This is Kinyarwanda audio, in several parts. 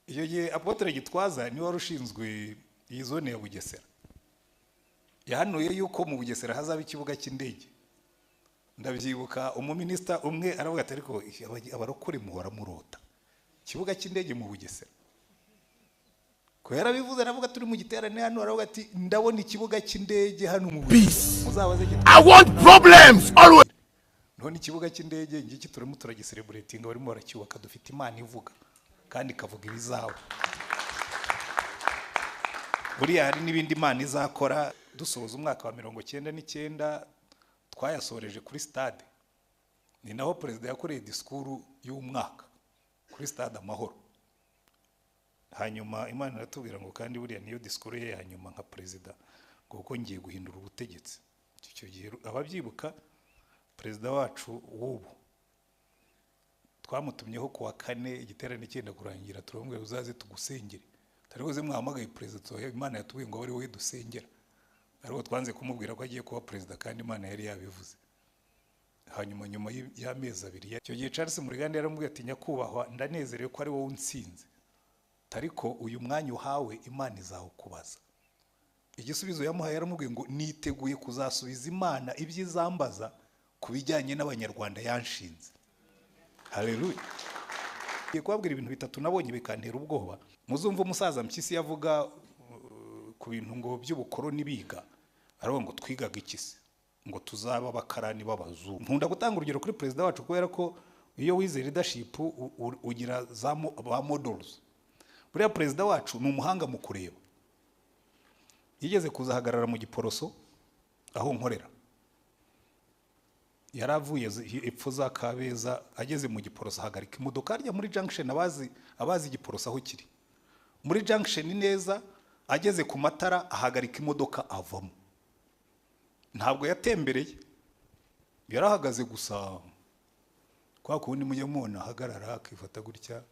iyo gihe Apotre Gitwaza niwe wari ushinzwe iyi zone ya Bugesera, yahanuye yuko mu Bugesera hazaba ikibuga cy'indege. Ndabyibuka umuminisita umwe aravuga ati ariko abarokore muhora murota ikibuga cy'indege mu Bugesera. Ko yarabivuze aravuga turi mu giterane hano, aravuga ati ndabona ikibuga cy'indege hano mu Bugesera. Muzabaze I want problems always. None ikibuga cy'indege ngiki turimo turagiselebratinga, barimo baracyubaka, dufite Imana ivuga kandi kavuga ibizaba. Buriya hari n'ibindi Imana izakora. Dusoza umwaka wa 99 twayasoreje kuri stade, ni naho perezida yakoreye disikuru y'umwaka kuri stade Amahoro. Hanyuma Imana iratubwira ngo kandi buriya niyo disikuru ye hanyuma nka perezida ngo kuko ngiye guhindura ubutegetsi. Icyo gihe ababyibuka perezida wacu w'ubu twamutumyeho ku wa 4 igiterane cyenda kurangira, turamubwira uzaze tugusengere. Tarikoze mwahamagaye perezida, Imana yatubwiye ngo bari wowe dusengera. Ariko twanze kumubwira ko agiye kuba perezida kandi Imana yari yabivuze. Hanyuma nyuma y'amezi 2 icyo gihe Charles Murigande yaramubwiye ati nyakubahwa ndanezerewe ko ari wowe unsinze, tariko uyu mwanya uhawe Imana izawukubaza. Igisubizo yamuhaye yaramubwiye ngo niteguye kuzasubiza Imana ibyizambaza kubijyanye n'abanyarwanda yanshinze. Haleluya. Ngiye kubabwira ibintu bitatu nabonye bikantera ubwoba. Muzumva umusaza Mpyisi yavuga ku bintu ngo by'ubukoroni biga, aravuga ngo twigaga ikisi ngo tuzaba abakarani b'abazungu. Nkunda gutanga urugero kuri perezida wacu kubera ko iyo wize leadership ugira za models. Buriya perezida wacu ni umuhanga mu kureba. Yigeze kuzahagarara mu Giporoso aho nkorera, yaravuye epfo za Kabeza, ageze mu Giporoso ahagarika imodoka arya muri junction. abazi Giporoso aho kiri muri junction neza, ageze ku matara ahagarika imodoka avamo. Ntabwo yatembereye, yarahagaze gusa kwa kundi mujye mubona ahagarara akifata gutya,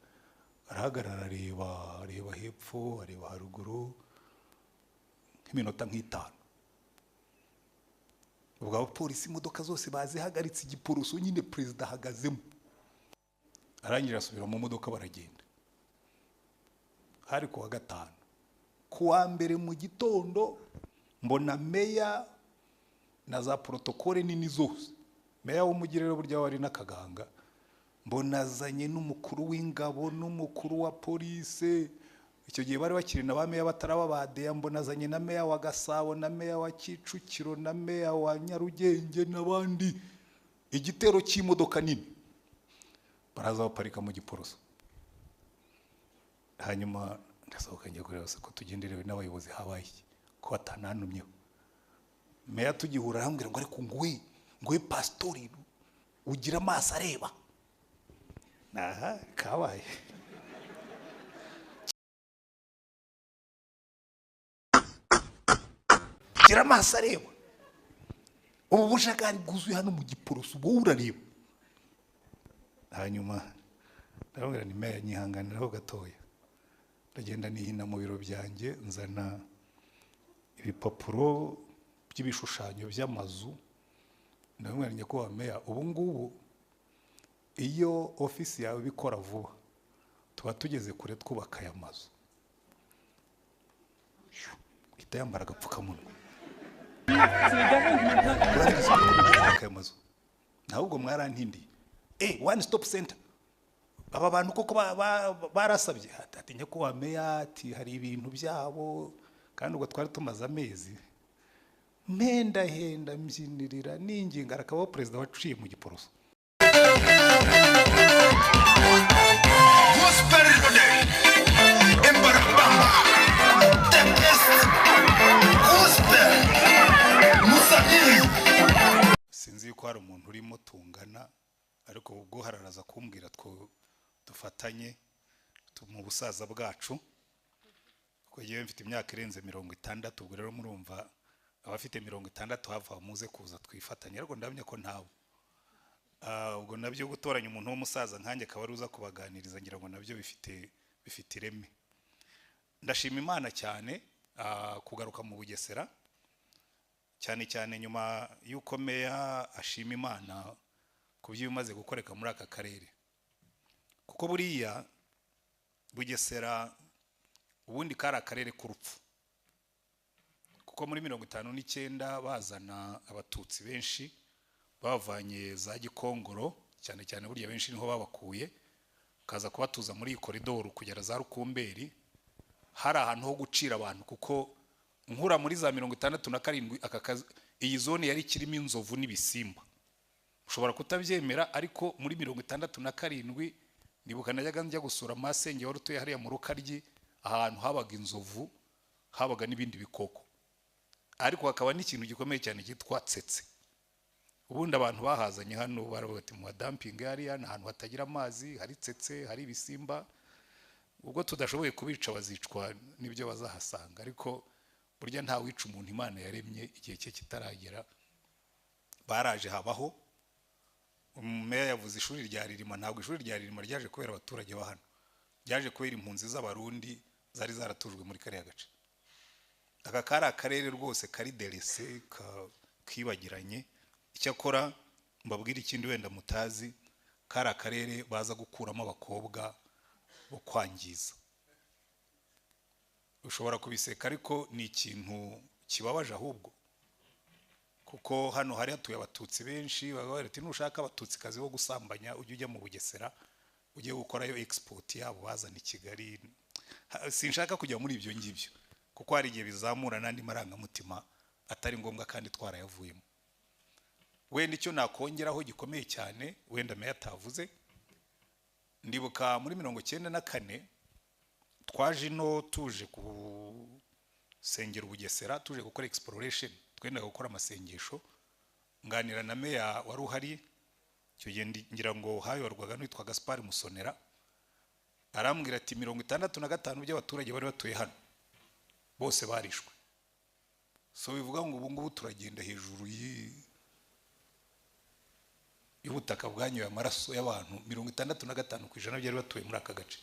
arahagarara areba hepfo areba haruguru nk'iminota nk'itanu. Ubwo abapolisi imodoka zose bazihagaritse Igiporoso, nyine perezida ahagazemo. Arangira asubira mu modoka baragenda. Hari ku wa 5. Ku wa mbere mu gitondo mbona meya na za protokole nini zose, meya w'umugirero burya wari n'akaganga, mbona azanye n'umukuru w'ingabo n'umukuru wa polisi. Icyo gihe bari bakiri na ba meya bataraba badeya, mbona azanye na meya wa Gasabo na meya wa Kicukiro na meya wa Nyarugenge n'abandi. Igitero cy'imodoka nini baraza baparika mu Giporoso. Hanyuma ndasohoka njya kureba ko tugenderewe n'abayobozi habaye ko batananumyeho. Meya tugihura arambwira ngo ariko ngwe pastori ugira amaso areba. Aha kabaye. Ugira amaso areba. Ubu bushakari bwuzuye hano mu Giporoso ubwo urareba. Hanyuma ndabwira ni meya nyihanganiraho gatoya. Ndagenda nihina mu biro byanjye nzana ibipapuro by'ibishushanyo by'amazu. Ndabwira nyakubahwa meya, ubu ngubu iyo ofisi yawe bikora vuba tuba tugeze kure twubaka aya mazu. Itayambara agapfukamunwa. Nahubwo mwarantindiye. One stop center. Aba bantu koko barasabye ati nyakubahwa meya ati hari ibintu byabo kandi ubwo twari tumaze amezi henda mbyinirira ninginga arakabaho perezida waciye mu Giporoso. Sinzi ko hari umuntu urimo tungana, ariko ubwo hararaza kumbwira dufatanye mu busaza bwacu, kuko yewe mfite imyaka irenze 60. Ubwo rero murumva abafite 60 hava muze kuza twifatanya, ariko ndamenya ko ntawe. Ubwo nabyo gutoranya umuntu w'umusaza nkanjye akaba aruza kubaganiriza, ngira ngo nabyo bifite ireme. Ndashima Imana cyane kugaruka mu Bugesera, cyane nyuma y'uko meya ashima Imana ku byo bimaze gukoreka muri aka karere. Kuko buriya Bugesera ubundi kari akarere k'urupfu, kuko muri 59 bazana abatutsi benshi bavanye za Gikongoro, cyane cyane burya benshi niho babakuye, kaza kubatuza muri koridoro kugera za Rukumberi. Hari ahantu ho gucira abantu, kuko nkura muri za 67 iyi zone yari kirimo inzovu n'ibisimba. Ushobora kutabyemera, ariko muri 67 nibuka najyaga njya gusura masenge wari utuye hariya mu Rukaryi, ahantu habaga inzovu, habaga n'ibindi bikoko, ariko hakaba n'ikintu gikomeye cyane cyitwa tsetse. Ubundi abantu bahazanye hano baravuga ati mu dumping area ahantu hatagira amazi, hari tsetse, hari ibisimba, ubwo tudashoboye kubica bazicwa nibyo bazahasanga. Ariko burya nta wica umuntu Imana yaremye igihe cye kitaragera. Baraje habaho meya yavuze ishuri rya Ririma. Ntabwo ishuri rya Ririma ryaje kubera abaturage ba hano, ryaje kubera impunzi z'abarundi zari zaratujwe muri kariya gace. Aka kari akarere rwose kari derese kibagiranye. Icyakora mbabwira ikindi wenda mutazi, kari akarere baza gukuramo abakobwa bo kwangiza. Ushobora kubiseka, ariko ni ikintu kibabaje ahubwo, kuko hano hari hatuye abatutsi benshi. Bagavuga ati nushaka abatutsi kazi bo gusambanya ujye ujya mu Bugesera, ujye gukorayo export yabo bazana i Kigali. Sinshaka kujya muri ibyo ngibyo, kuko hari igihe bizamura nandi marangamutima atari ngombwa kandi twarayavuyemo. Wenda icyo nakongeraho gikomeye cyane wenda meya atavuze, ndibuka muri 94 twaje no tuje gusengera Bugesera, tuje gukora exploration, twenda gukora amasengesho. Nganira na meya wari uhari cyo ngira ngo hayorwaga n'itwa Gaspard Musonera. Arambwira ati 65 by'abaturage bari batuye hano bose barishwe. So bivuga ngo ubu ngubu turagenda hejuru y'ubutaka bwanyoye amaraso y'abantu 65% byari batuye muri aka gace.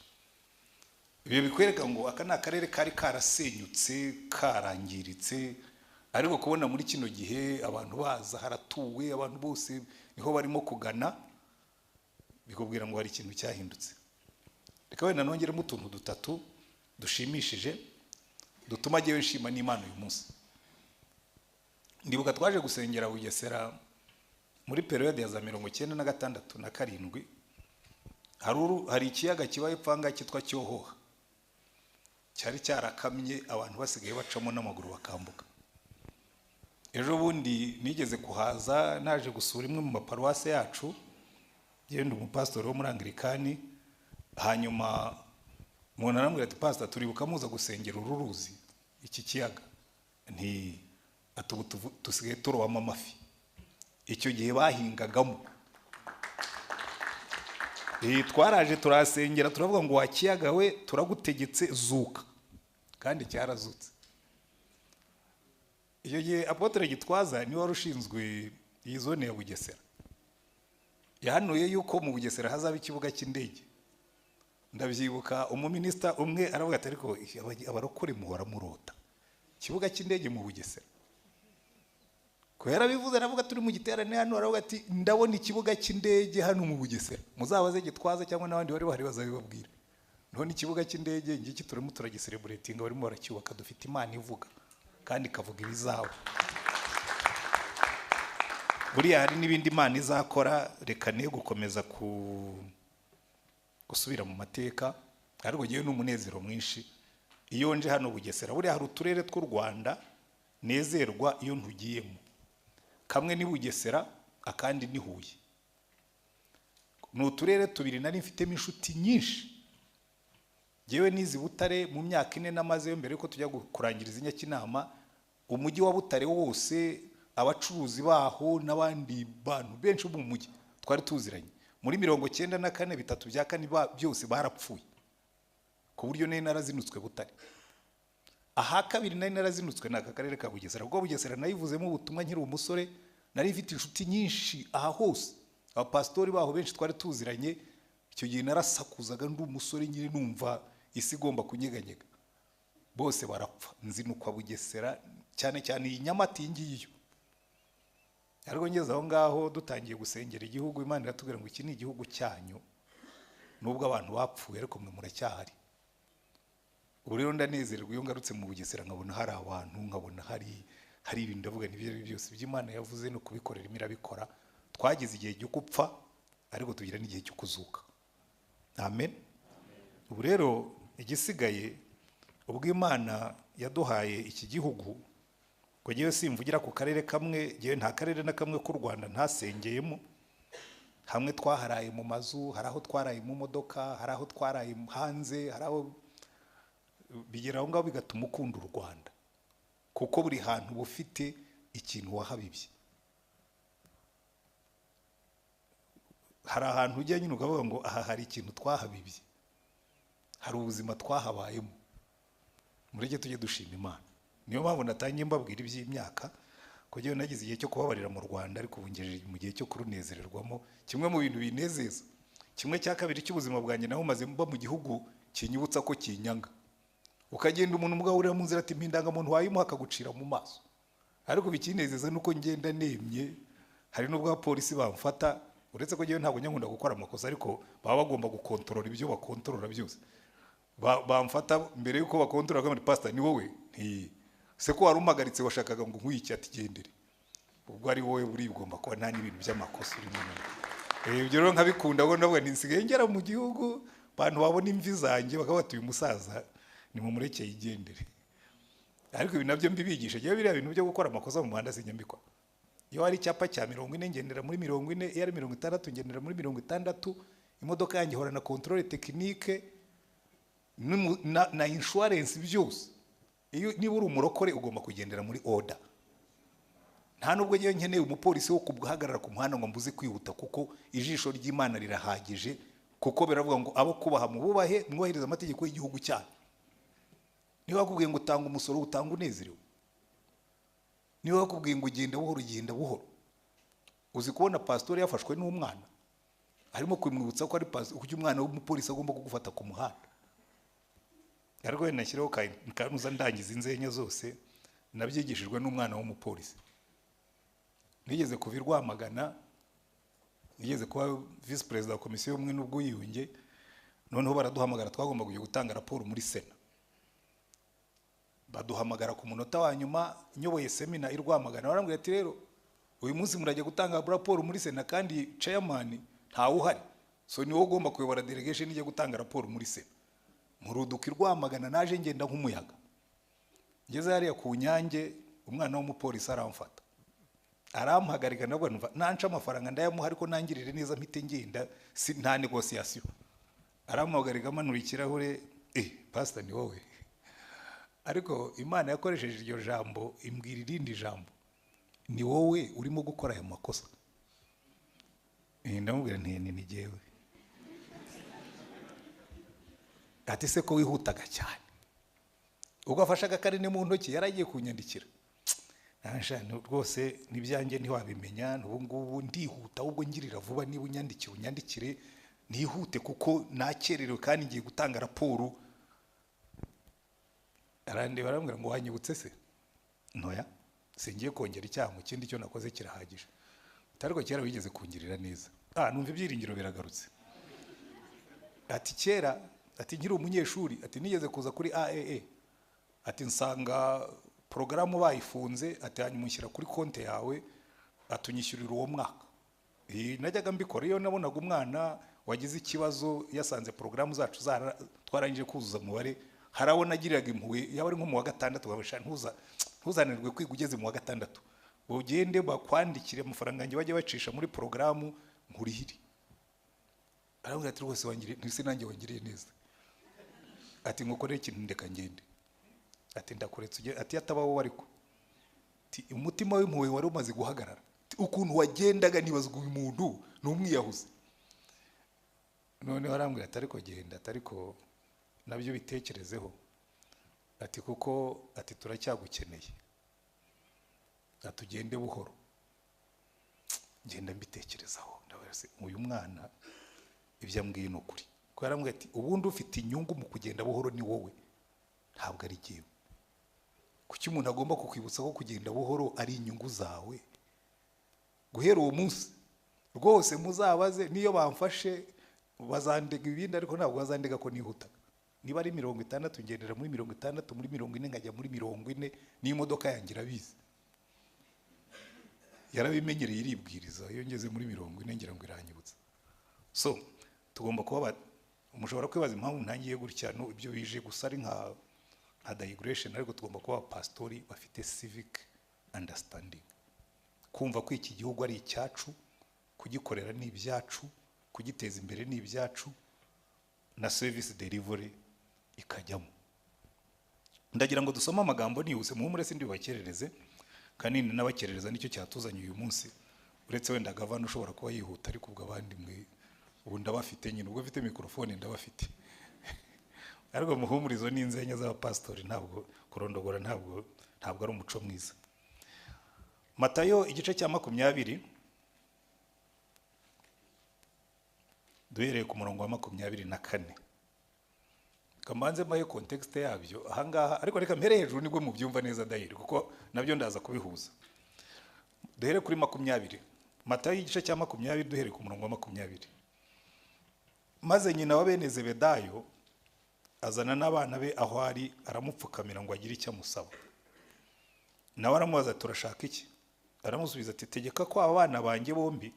Ibyo bikwereka ngo aka ni akarere kari karasenyutse, karangiritse, ariko kubona muri kino gihe abantu baza haratuwe, abantu bose niho barimo kugana, bikubwira ngo hari ikintu cyahindutse. Reka wenda nongeremo utuntu dutatu dushimishije dutuma jyewe nshima n'Imana uyu munsi. Ndibuka twaje gusengera Bugesera muri periode ya za 1996 na 7. Hari ikiyaga kiba epfanga cyitwa Cyohoha, cyari cyarakamye, abantu basigaye bacamo n'amaguru bakambuka. Ejo bundi nigeze kuhaza naje gusura imwe mu maparuwase yacu, yenda umupastori wo muri Anglikani. Hanyuma umuntu arambwira ati pastor, turibuka muza gusengera ururuzi iki kiyaga, nti tusigaye turobamo amafi. Icyo gihe bahingagamo. Twaraje turasengera turavuga ngo wakiyaga we turagutegetse zuka, kandi cyarazutse. Icyo gihe Apotre Gitwaza ni wari ushinzwe iyi zone ya Bugesera, yahanuye yuko mu Bugesera hazaba ikibuga cy'indege. Ndabyibuka umuminister umwe aravuga ati ariko abarokore muhora murota ikibuga cy'indege mu Bugesera. Ko yarabivuze, aravuga turi mu giterane hano, aravuga ati ndabona ikibuga cy'indege hano mu Bugesera, muzabaze Gitwaza cyangwa n'abandi bari bahari bazabibabwira. None ikibuga cy'indege ngiki turimo turagiselebratinga, barimo baracyubaka, dufite Imana ivuga kandi kavuga ibizaba. Buriya hari n'ibindi Imana izakora, reka ne gukomeza gusubira mu mateka, ariko ngiye n'umunezero mwinshi iyo nje hano Bugesera. Buriya hari uturere tw'u Rwanda nezerwa iyo ntugiyemo. Kamwe ni Bugesera, akandi ni Huye. Ni uturere tubiri nari mfitemo inshuti nyinshi. Jewe nizi Butare mu myaka 4 namaze yo mbere yuko tujya kurangiriza Nyakinama. Umujyi wa Butare wose, abacuruzi baho n'abandi bantu benshi bo mu mujyi twari tuziranye. Muri 94 bitatu bya kane byose barapfuye, ku buryo nari narazinutswe Butare. Aha kabiri nari narazinutswe n'aka karere ka Bugesera. Ubwo Bugesera nayivuzemo ubutumwa nkiri umusore, nari mfite inshuti nyinshi aha hose, abapastori baho benshi twari tuziranye. Icyo gihe narasakuzaga ndi umusore nyine numva isi igomba kunyeganyega. Bose barapfa, nzinukwa Bugesera, cyane cyane iyi Nyamata ngiyo. Ariko ngeze aho ngaho dutangiye gusengera igihugu, Imana iratubwira ngo iki ni igihugu cyanyu, nubwo abantu bapfuye ariko mwe muracyahari. ubu rero ndanezerwa iyo ngarutse mu Bugesera nkabona hari abantu, nkabona hari ibintu ndavuga n'ibyo byose by'Imana yavuze no kubikorera imirabikora. Twagize igihe cyo gupfa ariko tugira n'igihe cyo kuzuka. Amen. Ubu rero igisigaye ubwo Imana yaduhaye iki gihugu, ngo ngewe simvugira ku karere kamwe, ngewe nta karere na kamwe k'u Rwanda ntasengeyemo. Hamwe twaharaye mu mazu, hari aho twaraye mu modoka, hari aho twaraye hanze, hari aho bigera aho ngaho bigatuma ukunda u Rwanda, kuko buri hantu bufite ikintu wahabibye. Hari ahantu ujya nyine ukavuga ngo aha hari ikintu twahabibye, hari ubuzima twahabayemo. Mureke tujye dushima Imana. Niyo mpamvu natangiye mbabwira iby'imyaka, ko ngewe nagize igihe cyo kubabarira mu Rwanda ariko ubu ngejeje mu gihe cyo kurunezererwamo. Kimwe mu bintu binezeza, kimwe cya kabiri cy'ubuzima bwanjye naho maze mba mu gihugu kinyibutsa ko kinyanga. Ukagenda umuntu mugahurira mu nzira ati mpindangamuntu wayimuha akagucira mu maso, ariko bikinezeza nuko ngenda nemye. Hari n'ubwo abapolisi bamfata, uretse ko ngewe ntabwo nyakunda gukora amakosa, ariko baba bagomba gukontorora ibyo bakontorora byose. Bamfata mbere yuko bakontorora ngo pastor ni wowe, se ko wari umagaritse washakaga ngo nkwiki ati gendere, ubwo ari wowe buri ugomba kuba nta n'ibintu by'amakosa urimo. Ibyo rero nkabikunda, ngo ndavuga nisigaye ngera mu gihugu abantu babona imvi zanjye bakaba batuye umusaza ni mu murekeye igendere. Ariko ibi nabyo mbibigisha, ngewe biriya bintu byo gukora amakosa mu muhanda sinyambikwa. Iyo hari icyapa cya 40 ngendera muri 40, iyo ari 60 ngendera muri 60. Imodoka yanjye ihora na controle technique na insurance byose. Iyo niba uri umurokore ugomba kugendera muri order. Nta nubwo ngewe nkeneye umupolisi wo kuguhagarara ku muhanda ngo mbuze kwihuta, kuko ijisho ry'Imana rirahagije, kuko biravuga ngo abo kubaha mu bubahe mwubahiriza amategeko y'igihugu cyanyu. Niba bakubwiye ngo utanga umusoro utanga unezerewe, niba bakubwiye ngo ugenda buhoro ugenda buhoro. Uzi kubona pastor yafashwe n'umwana arimo kumwibutsa ko ari pastor, kuko umwana w'umupolisi agomba kugufata ku muhanda. Ariko nashyiraho kanuza ndangiza inzenya zose nabyigishijwe n'umwana w'umupolisi. Nigeze kuva Rwamagana, nigeze kuba vice president wa komisiyo y'ubumwe n'ubwiyunge, noneho baraduhamagara twagomba kujya gutanga raporo muri Sena. Baduhamagara ku munota wa nyuma, nyoboye semina i Rwamagana, barambwira ati rero uyu munsi murajya gutanga raporo muri Sena kandi chairman ntawe uhari, so niwe ugomba kuyobora delegation ijya gutanga raporo muri Sena. Muruduka Rwamagana naje ngenda nk'umuyaga, ngeze hariya ku Nyange umwana w'umupolisi aramfata arampagarika, nabwo nanca amafaranga ndayamuha ariko nangirire neza mpite ngenda, nta negotiation. Arampagarika amanura ikirahure, pastor ni wowe. Ariko Imana yakoresheje iryo jambo imbwira irindi jambo, ni wowe urimo gukora aya makosa. Ndamubwira ni jewe. Ati se ko wihutaga cyane, ubwo afashaga karine mu ntoki yaragiye kunyandikira. Nashane rwose nibyanjye ntiwabimenya, n'ubu ngubu ndihuta, ubwo ngirira vuba, niba unyandikire nihute kuko nakererewe kandi ngiye gutanga raporo. Arande barambwira ngo wanyibutse se? Ntoya, singiye kongera icyaha mu kindi cyo nakoze kirahagije. Tariko kera wigeze kungirira neza. Numva ibyiringiro biragarutse. Ati kera, ati nkiri umunyeshuri, ati nigeze kuza kuri AAA, ati nsanga porogaramu bayifunze, ati hanyuma ushyira kuri konti yawe, atunyishyurira uwo mwaka. Najyaga mbikora iyo nabonaga umwana wagize ikibazo yasanze porogaramu zacu twarangije kuzuza umubare, harabona agiriraga impuhwe, yaba ari nko mu wa gatandatu babasha ntuzanirwe kwiga ugeze mu wa gatandatu, ugende bakwandikire amafaranga yanjye bajye bacisha muri porogaramu nkurihire. Arambwira ati rwose wangiriye, ntise nanjye wangiriye neza. Ati ngukorere ikintu ndeka ngende. Ati ndakuretse ugende, ati ataba wowe ariko. Ati umutima w'impuhwe wari umaze guhagarara. Ukuntu wagendaga nibazwa uyu muntu n'umwiyahuze. None arambwira ati ariko genda, atariko nabyo bitekerezeho. Ati kuko ati turacyagukeneye. Atugende buhoro. Ngenda mbitekerezaho, ndabarase uyu mwana ibyo ambwiye n'ukuri. Ko yarambwira ati ubundi ufite inyungu mu kugenda buhoro ni wowe, ntabwo ari giye. Kuki umuntu agomba kukwibutsa ko kugenda buhoro ari inyungu zawe? Guhera uwo munsi rwose muzabaze, niyo bamfashe bazandega ibindi ariko ntabwo bazandega ko nihuta. niba ari 60 ngendera muri 60, muri 40 nkajya muri 40, n'imodoka yanjye irabizi, yarabimenyereye iribwiriza. Iyo ngeze muri 40 ngira ngo iranyibutsa. So tugomba kuba umushobora kwibaza impamvu ntangiye gutya, no ibyo bije gusa ari nka digression, ariko tugomba kuba pastori bafite civic understanding, kumva ko iki gihugu ari icyacu, kugikorera ni ibyacu, kugiteza imbere ni ibyacu, na service delivery ikajyamo. Ndagira ngo dusome amagambo nihuse, muhumure sindi bakerereze, kandi n'abakerereza nicyo cyatuzanye uyu munsi, uretse wenda gavana ushobora kuba yihuta, ariko ubwo abandi mwe ubu ndabafite nyine, ubwo mfite mikrofone ndabafite. Ariko muhumurizo n'inzenya z'abapastori ntabwo kurondogora, ntabwo ari umuco mwiza. Matayo igice cya 20 duhereye ku murongo wa 24. Kamanze mbaye context yabyo ahangaha, ariko reka mpere hejuru nibwo mubyumva neza dahiri, kuko nabyo ndaza kubihuza. Duhere kuri 20. Matayo igice cya 20 duhereye ku murongo wa 20. Maze nyina wa bene Zebedayo azana n'abana be aho ari, aramupfukamira ngo agire icyo amusaba. Nawe aramubaza, turashaka iki? Aramusubiza ati, tegeka ko abana banjye bombi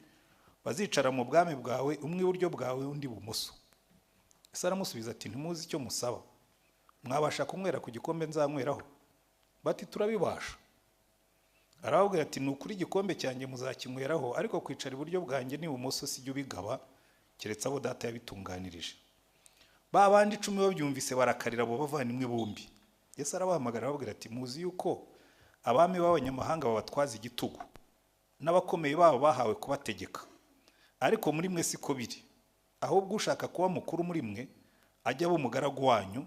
bazicara mu bwami bwawe, umwe iburyo bwawe undi ibumoso. Ese aramusubiza ati, ntimuzi icyo musaba? Mwabasha kunywera ku gikombe nzanyweraho? Bati, turabibasha. Arababwira ati, nukuri igikombe cyanjye muzakinyweraho, ariko kwicara iburyo bwanjye n'ibumoso sijya ubigaba, keretse abo data yabitunganirije. Ba bandi 10 babyumvise barakarira abo bavandimwe bombi. Yesu arabahamagara arababwira ati, muzi yuko abami b'abanyamahanga babatwaza igitugu, n'abakomeye babo bahawe kubategeka, ariko muri mwe siko biri. Ahubwo ushaka kuba mukuru muri mwe ajya aba umugaragu wanyu,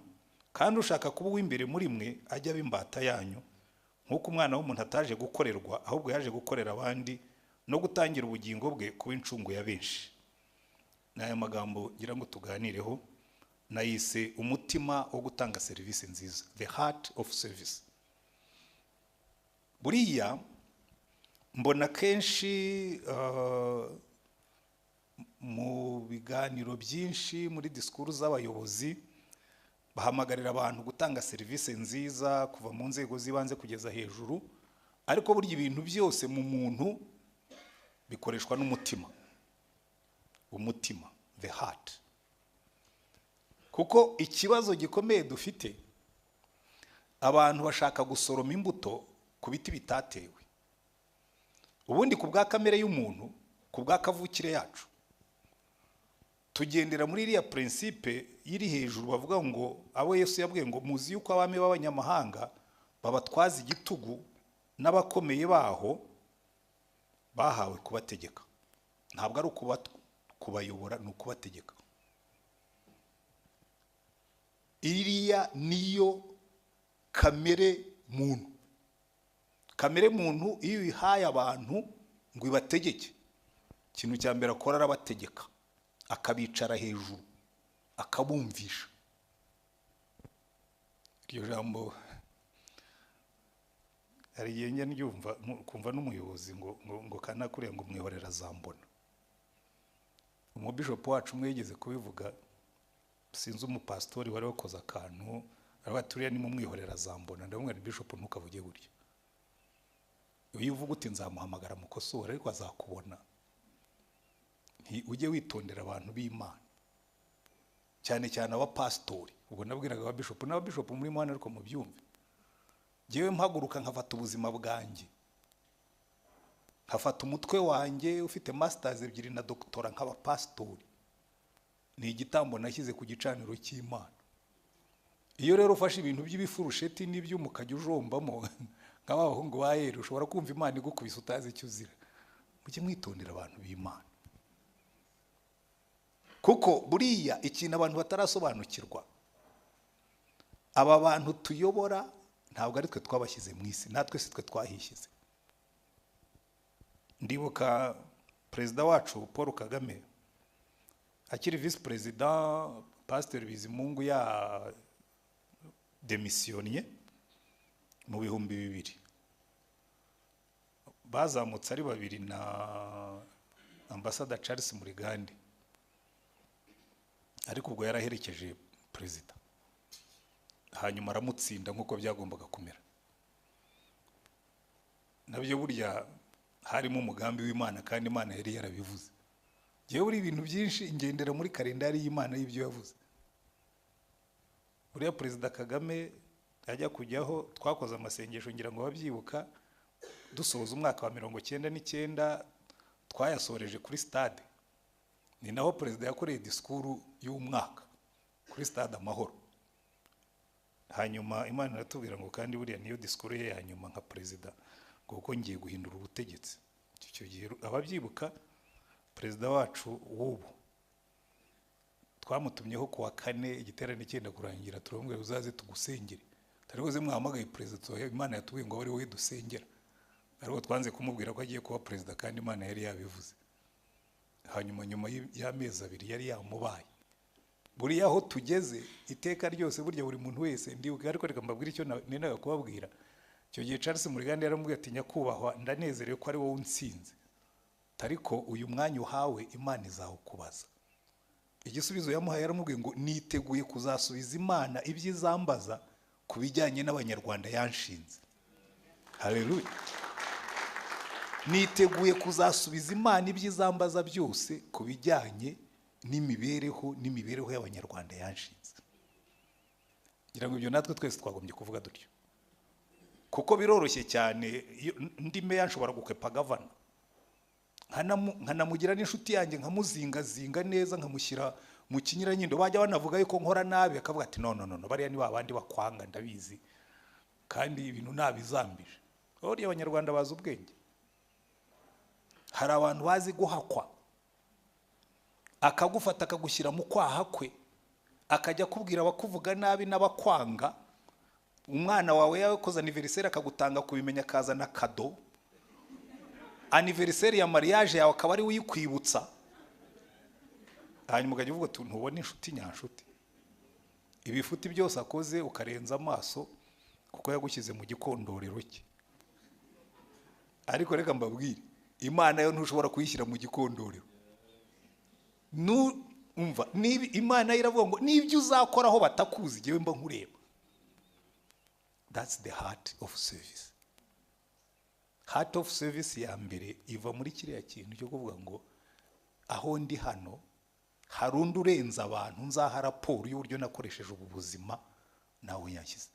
kandi ushaka kuba uw'imbere muri mwe ajya aba imbata yanyu, nk'uko umwana w'umuntu ataje gukorerwa, ahubwo yaje gukorera abandi no gutangira ubugingo bwe kuba incungu ya benshi. N'aya magambo ngira ngo tuganireho, nayise umutima wo gutanga serivisi nziza, the heart of service. Buriya mbona kenshi mu biganiro byinshi, muri disikuru z'abayobozi, bahamagarira abantu gutanga serivisi nziza kuva mu nzego z'ibanze kugeza hejuru, ariko burya ibintu byose mu muntu bikoreshwa n'umutima. Umutima, the heart. Kuko ikibazo gikomeye dufite, abantu bashaka gusoroma imbuto ku biti bitatewe. Ubundi ku bwa kamere y'umuntu, ku bwa kavukire yacu, tugendera muri iriya principe yiri hejuru, bavuga ngo abo Yesu yabwiye ngo muzi yuko abami b'abanyamahanga babatwaza igitugu, n'abakomeye baho bahawe kubategeka. Ntabwo ari kubayobora, ni ukubategeka. Iriya niyo kamere muntu. Kamere muntu iyo ihaye abantu ngo ibategeke, ikintu cya mbere akora arabategeka, akabicara hejuru, akabumvisha. Iryo jambo hari igihe njya nyumva kumva n'umuyobozi ngo kanakuriye ngo mwihorera zambona. Umubishop wacu umwe yigeze kubivuga, sinzi umupastori wari wakoze akantu, arabaturiye ni mu mwihorera zambona. Ndamubwira bishop ntukavuge gutyo. Iyo uvuga uti nzamuhamagara mukosora, ariko azakubona. Ujye witondera abantu b'Imana, cyane cyane abapastori. Ubwo nabwiraga ababishop n'ababishop muri Imana, ariko mu byumve. Jewe mpaguruka nkafata ubuzima bwanjye, nkafata umutwe wanjye ufite masters 2 na doctora nk'abapastori, ni igitambo nashyize ku gicaniro cy'Imana. Iyo rero ufashe ibintu by'ibifurusheti n'iby'umukajya ujombamo nk'abahungu ba Eli, ushobora kumva Imana igukubise utazi icyo uzira. Mujye mwitondera abantu b'Imana, kuko buriya ikintu abantu batarasobanukirwa, aba bantu tuyobora ntabwo ari twe twabashyize mu isi, natwe si twe twahishyize. Ndibuka perezida wacu Paul Kagame akiri vice president, Pasteur Bizimungu ya demissionnier mu 2000, bazamutse ari babiri na ambassador Charles Murigande, ariko ubwo yaraherekeje perezida. hanyuma aramutsinda nk'uko byagombaga kumera. Nabyo burya harimo umugambi w'Imana kandi Imana yari yarabivuze. Jewe buri ibintu byinshi ingendera muri kalendari y'Imana y'ibyo yavuze. Buriya Perezida Kagame ajya kujyaho twakoze amasengesho ngira ngo babyibuka, dusoza umwaka wa 1999 twayasoreje kuri stade. Ni naho Perezida yakoreye disikuru y'umwaka kuri stade Amahoro. Hanyuma Imana iratubwira ngo kandi buriya niyo disikuru ye ya nyuma nka Perezida ngo kuko ngiye guhindura ubutegetsi. Icyo gihe ababyibuka Perezida wacu w'ubu twamutumyeho kuwa 4 igiterane cyenda kurangira, turambwe uzaze tugusengere. Tarikoze mwahamagaye Perezida Imana yatubwiye ngo bari we dusengera. Ariko twanze kumubwira ko agiye kuba Perezida kandi Imana yari yabivuze. Hanyuma nyuma y'amezi 2 yari yamubaye. Buriya aho tugeze iteka ryose burya buri muntu wese ndibuka, ariko reka mbabwira icyo nenaga kubabwira. Icyo gihe Charles Murigande yaramubwiye ati nyakubahwa ndanezerewe ko ari wowe unsinze, ariko uyu mwanya uhawe Imana izawukubaza. Igisubizo yamuhaye yaramubwiye ngo niteguye kuzasubiza Imana ibyizambaza kubijyanye n'abanyarwanda yanshinze. Haleluya. Niteguye kuzasubiza Imana ibyizambaza byose kubijyanye n'imibereho y'abanyarwanda yanshinze. Ngira ngo ibyo natwe twese twagombye kuvuga dutyo, kuko biroroshye cyane ndime yanshobora gukwepa gavana nkanamugira n'inshuti yanjye nkamuzingazinga neza nkamushyira mu kinyuranyindo, bajya banavuga yuko nkora nabi akavuga ati no bariya ni babandi bakwanga ndabizi kandi ibintu nabizambije. Buriya abanyarwanda bazi ubwenge. Hari abantu bazi guhakwa, akagufata akagushyira mu kwaha kwe, akajya kubwira abakuvuga nabi n'abakwanga. Umwana wawe yakoze anniversaire akagutanga kubimenya, akazana kado anniversaire ya mariage yawe akaba ari uyikwibutsa, hanyuma ukajya uvuga ati ntubone inshuti nyanshuti. Ibifuti byose akoze ukarenza amaso kuko yagushyize mu gikondorero cye. Ariko reka mbabwire, Imana yo ntushobora kuyishyira mu gikondorero. Umva, niba Imana iravuga ngo nibyo uzakoraho batakuzi jewe mba nkureba. That's the heart of service. Heart of service ya mbere iva muri kiriya kintu cyo kuvuga ngo aho ndi hano hari undi urenza abantu, nzaha raporo y'uburyo nakoresheje ubu buzima nawe yashyize.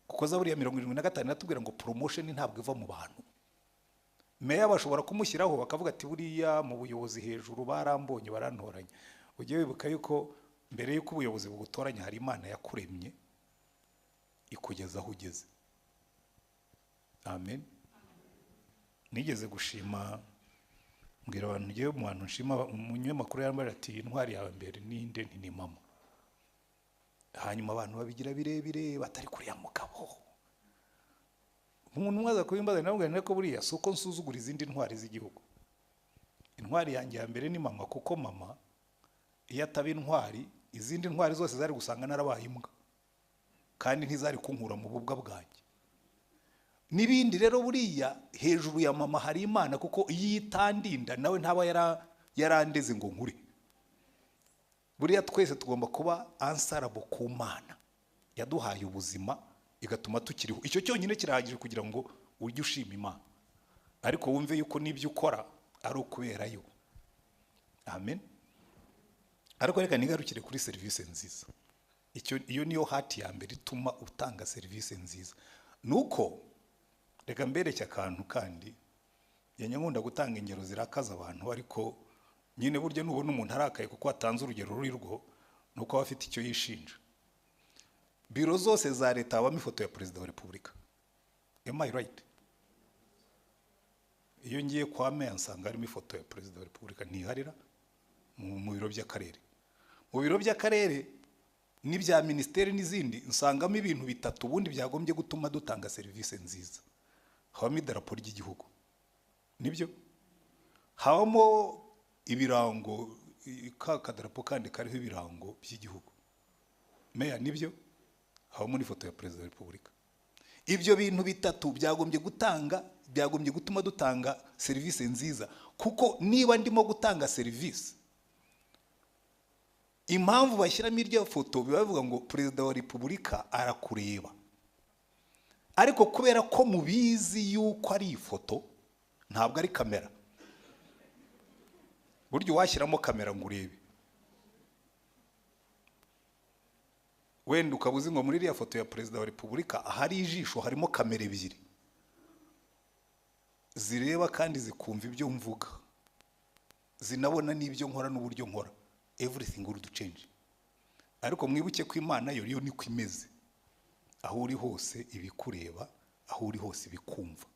Kuko Zaburi ya 75 natubwira ngo promotion ntabwo iva mu bantu. Meya bashobora kumushyiraho bakavuga ati buriya mu buyobozi hejuru barambonye barantoranya. Ujye wibuka yuko mbere yuko ubuyobozi bugutoranya hari Imana yakuremye ikugeza aho ugeze. Amen. Nigeze gushima mbwira abantu ngiye mu bantu nshima umunyamakuru yambara ati intwari yawe mbere ninde ni mama. Hanyuma abantu babigira birebire batari kuri ya mugabo. Umuntu mwaza kubimbaza nabwo nako buriya suko nsuzugura izindi ntwari z'igihugu. Intwari yanjye ya mbere ni mama, kuko mama iyo ataba intwari izindi ntwari zose zari gusanga narabaye imbwa kandi ntizari kunkura mu bubwa bwanjye. Nibindi rero buriya hejuru ya mama hari Imana, kuko yitandinda nawe ntaba yarandeze ngo nkure. Buriya twese tugomba kuba answerable ku Mana yaduhaye ubuzima igatuma tukiriho. Icyo cyonyine kirahagije kugira ngo ujye ushima Imana, ariko wumve yuko nibyo ukora ari ukubera yo. Amen. Ariko reka nigarukire kuri service nziza. Iyo niyo hati ya mbere ituma utanga service nziza. Nuko reka mbereke akantu kandi yanyakunda gutanga ingero zirakaza abantu, ariko nyine buryo nubona umuntu arakaye kuko atanze urugero ruri rwo nuko bafite icyo yishinja. Biro zose za leta habamo ifoto ya Perezida wa Repubulika. Am I right? Iyo ngiye kwa meya nsanga harimo ifoto ya Perezida wa Repubulika ntiharira mu biro by'akarere. Mu biro by'akarere n'ibya ministeri n'izindi nsangamo ibintu bitatu ubundi byagombye gutuma dutanga service nziza. Habamo idarapo ry'igihugu, nibyo. Habamo ibirango, kadarapo kandi kariho ibirango by'igihugu. Meya, nibyo. Habamo n'ifoto ya Perezida wa Repubulika. Ibyo bintu bitatu byagombye gutuma dutanga service nziza, kuko niba ndimo gutanga service impamvu bashyiramo iryo foto bibavuga ngo perezida wa repubulika arakureba, ariko kubera ko mubizi yuko ari ifoto ntabwo ari kamera. Buryo washyiramo kamera ngo urebe, wenda ukabuzi ngo muri iriya foto ya perezida wa repubulika ahari ijisho harimo kamera ebyiri zireba kandi zikumva ibyo mvuga, zinabona n'ibyo nkora n'uburyo nkora, everything will change. Ariko mwibuke ko Imana yo niko imeze, aho uri hose ibikureba, aho uri hose bikumva.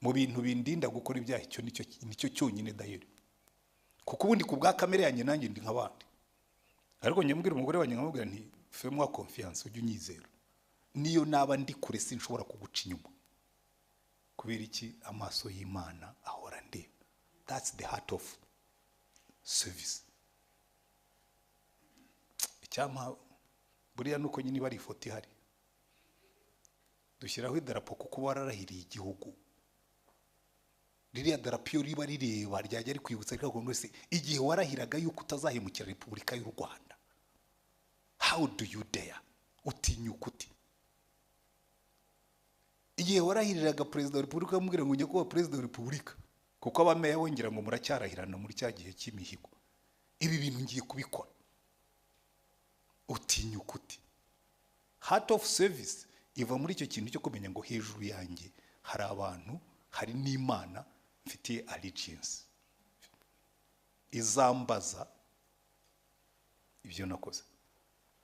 Mu bintu bindinda gukora ibyaha icyo nicyo cyonyine dayeri, kuko ubundi ku bwa kamere yanjye nanjye ndi nk'abandi. Ariko njye mbwira umugore wanjye nkamubwira nti fais-moi confiance, ujye unyizera, niyo naba ndi kure sinshobora kuguca inyuma. Kubera iki? Amaso y'Imana ahora ndeba. That's the heart of service. Icyampa buriya nuko nyine bari ifoto ihari dushyiraho idarapo kuko wararahiriye igihugu. Ririya darapo iyo riba rireba ryajya ari kwibutsa ariko ngo wese igihe warahiraga yuko utazahemukira Repubulika y'u Rwanda. How do you dare? Utinyuka uti? Igihe warahiriraga perezida wa Repubulika amubwira ngo njye kuba perezida wa Repubulika, kuko abameya wongera ngo muracyarahirana muri cya gihe cy'imihigo, ibi bintu ngiye kubikora. Utinyuka uti? Heart of service iva muri icyo kintu cyo kumenya ngo hejuru yanjye hari abantu, hari n'Imana mfitiye allegiance, izambaza ibyo nakoze.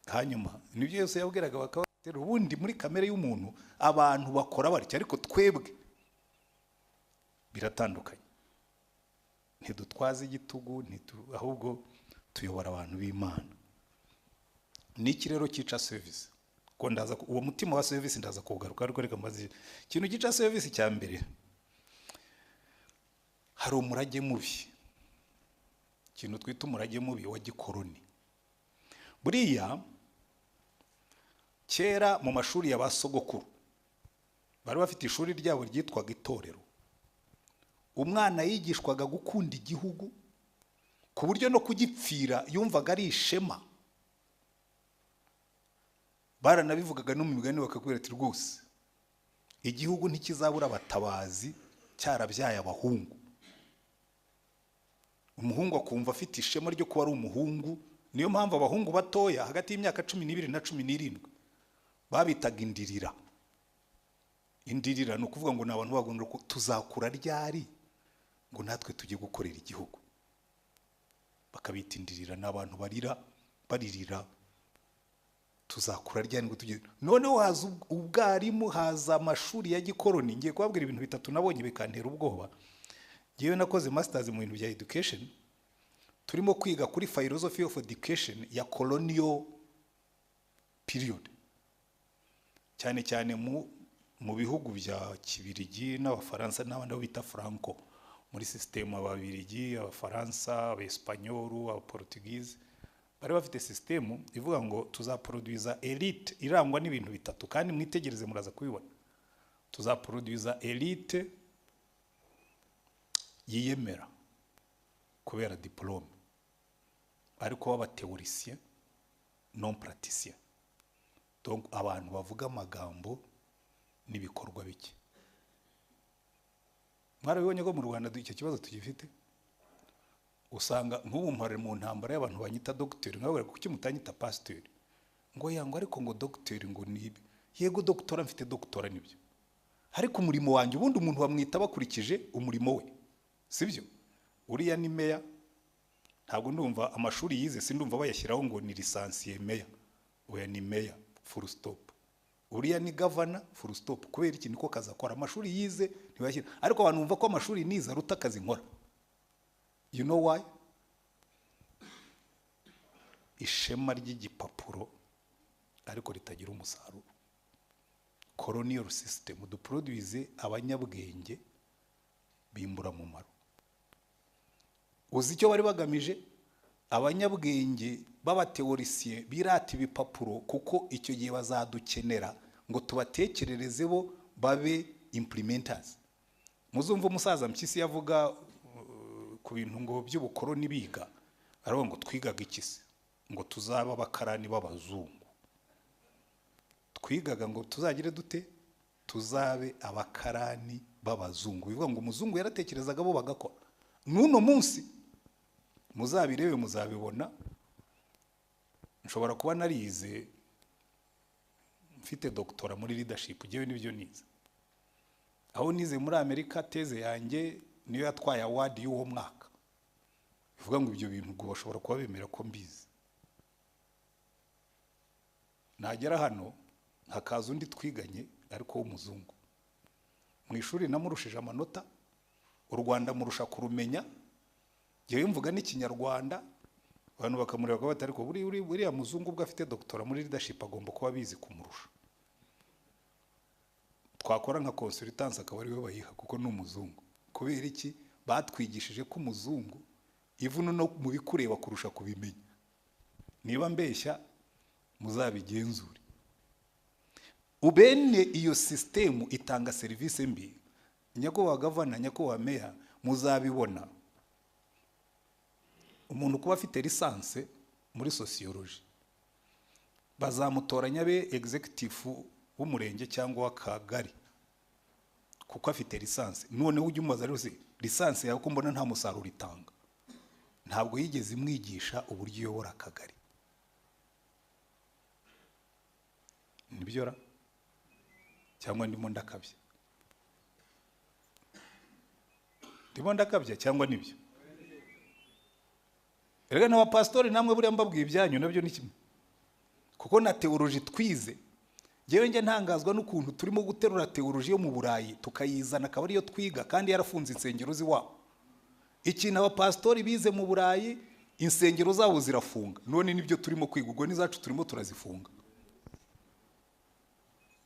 Hanyuma nibyo Yesu yabwiraga bakabatera. Ubundi muri kamere y'umuntu abantu bakora batyo, ariko twebwe biratandukanye. Ntidutwaza igitugu, ahubwo tuyobora abantu b'Imana. Niki rero cyica service? Ko ndaza uwo mutima wa service ndaza kugaruka, ariko reka mbaze ikintu cyica service cya mbere. Hari umurage mubi, ikintu twita umurage mubi wa gikoroni. Buriya kera mu mashuri y'abasogokuru bari bafite ishuri ryabo ryitwaga itorero. Umwana yigishwaga gukunda igihugu ku buryo no kugipfira yumvaga ari ishema. Baranabivugaga no mu migani bakakubwira ati rwose igihugu ntikizabura abatabazi cyarabyaye abahungu. Umuhungu akumva afite ishema ryo kuba ari umuhungu. Niyo mpamvu abahungu batoya hagati y'imyaka 12 na 17 babitaga indirira. Indirira no kuvuga ngo nabantu bagomba ko tuzakura ryari ngo natwe tujye gukorera igihugu. Bakabita indirira, n'abantu baririra tuzakura ryari ngo tujye. Noneho haza ubwarimu, haza amashuri ya gikoroni. Ngiye kubabwira ibintu bitatu nabonye bikantera ubwoba. Ngiye nakoze masters mu bintu bya education, turimo kwiga kuri philosophy of education ya colonial period, cyane cyane mu bihugu bya Kibirigi n'Abafaransa n'abandi bita Franco. Muri system Ababirigi, Abafaransa, Abaespanyolu, Abaportugize bari bafite system ivuga ngo tuzaproduiza elite irangwa n'ibintu bitatu, kandi mwitegereze muraza kubibona. Tuzaproduiza elite yiyemera kubera diplome, ariko baba théoricien non praticien. Donc abantu bavuga amagambo n'ibikorwa bike. Mwarabibonye ko mu Rwanda icyo kibazo tugifite. Usanga nk'ubu mpare mu ntambara y'abantu banyita docteur, nkabwira ko kuki mutanyita pasteur, ngo yango ariko ngo docteur ngo nibi. Yego doctora mfite doctora nibyo, ariko umurimo wanjye ubundi umuntu bamwita bakurikije umurimo we, sibyo? Uriya ni meya, ntabwo ndumva amashuri yize sindumva bayashyiraho ngo ni licencié meya. Oya ni meya full stop. Uriya ni governor full stop. Kubera iki? Niko kaza akora. Amashuri yize ntibayashyira, ariko abantu bumva ko amashuri niza ruta akazi nkora. You know why? Ishema ry'igipapuro ariko ritagira umusaruro. Colonial system duproduise abanyabwenge bimbura mu maro. Uzi icyo bari bagamije? Abanyabwenge b'abateorisien birata ibipapuro, kuko icyo gihe bazadukenera ngo tubatekerereze bo babe implementers. Muzumva umusaza Mpyisi yavuga ku bintu ngo by'ubukoroni biga, aravuga ngo twigaga iki se? ngo tuzaba abakarani b'abazungu. Twigaga ngo tuzagire dute, tuzabe abakarani b'abazungu. Bivuga ngo umuzungu yaratekerezaga bo bagakora. N'uno munsi muzabirebe muzabibona. Nshobora kuba narize mfite doctora muri leadership, jewe nibyo nize. Aho nize muri Amerika, teze yanjye niyo yatwaye award y'uwo mwaka. Bivuga ngo ibyo bintu ngo bashobora kuba bemera ko mbizi. Nagera hano hakaza undi twiganye ariko w'umuzungu. Mu ishuri namurushije amanota, u Rwanda murusha kurumenya. Jewe mvuga n'ikinyarwanda, abantu bakamureba ko batari ko buriya muzungu ubwo afite doctora muri leadership agomba kuba bizi kumurusha. Twakora nka consultance akaba ari we bayiha kuko ni umuzungu. Kubera iki? Batwigishije ko umuzungu ivuno no mu bikureba kurusha kubimenya. Niba mbeshya muzabigenzure. Ubene iyo system itanga service mbi. Nyakubahwa governor, nyakubahwa mayor, muzabibona. Umuntu kuba afite lisanse muri sociology bazamutoranya be executive w'umurenge cyangwa w'akagari kuko afite lisanse. None ujye umubaza rero lisanse yawe ko mbona nta musaruro itanga. Ntabwo yigeze imwigisha uburyo yobora akagari. Nibyo ra? Cyangwa ndimo ndakabya? Ndimo ndakabya cyangwa nibyo? Erega n'abapastori namwe buriya mbabwiye ibyanyu nabyo ni kimwe. Kuko na theology twize, jewe nge ntangazwa n'ukuntu turimo guterura theology yo mu Burayi tukayizana akaba ariyo twiga kandi yarafunze insengero ziwabo. Ikintu abapastori bize mu Burayi insengero zabo zirafunga. None nibyo turimo kwiga, ubwo nizacu turimo turazifunga.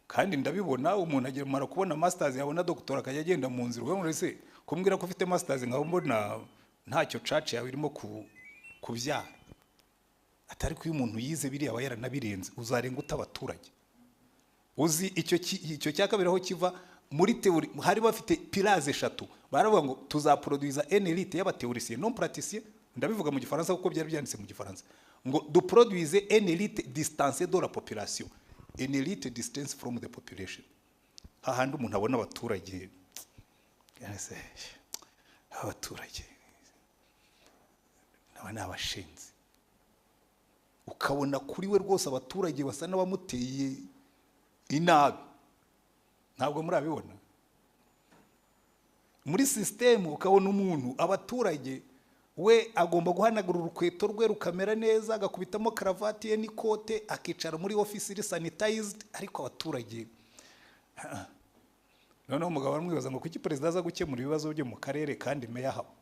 Kandi ndabibona umuntu agiye mara kubona masters yabona doctor akajya agenda mu nzira uwe muri se kumbwira ko ufite masters nkabo mbona ntacyo church yawe irimo kubyara. Atari ko uyu muntu yize biri aba yaranabirenze uzarenga utabaturage. Uzi icyo cyakabira aho kiva muri theory hari bafite pillars 3. Baravuga ngo tuzaproduiza une élite y'abatheoriciens non praticiens. Ndabivuga mu gifaransa kuko byari byanditse mu gifaransa. Ngo du produiser une élite distancée de la population. Une élite distance from the population. Hahandi umuntu abona abaturage. Yase abaturage. Nabana abashenzi. Ukabona kuri we rwose abaturage basa n'abamuteye inabi. Ntabwo murabibona. Muri system ukabona umuntu abaturage we agomba guhanagura urukweto rwe rukamera neza agakubitamo karavati ye n'ikote akicara muri office iri sanitized ariko abaturage none umugabo aramwibaza ngo kuki president aza gukemura ibibazo byo mu karere kandi meya haba.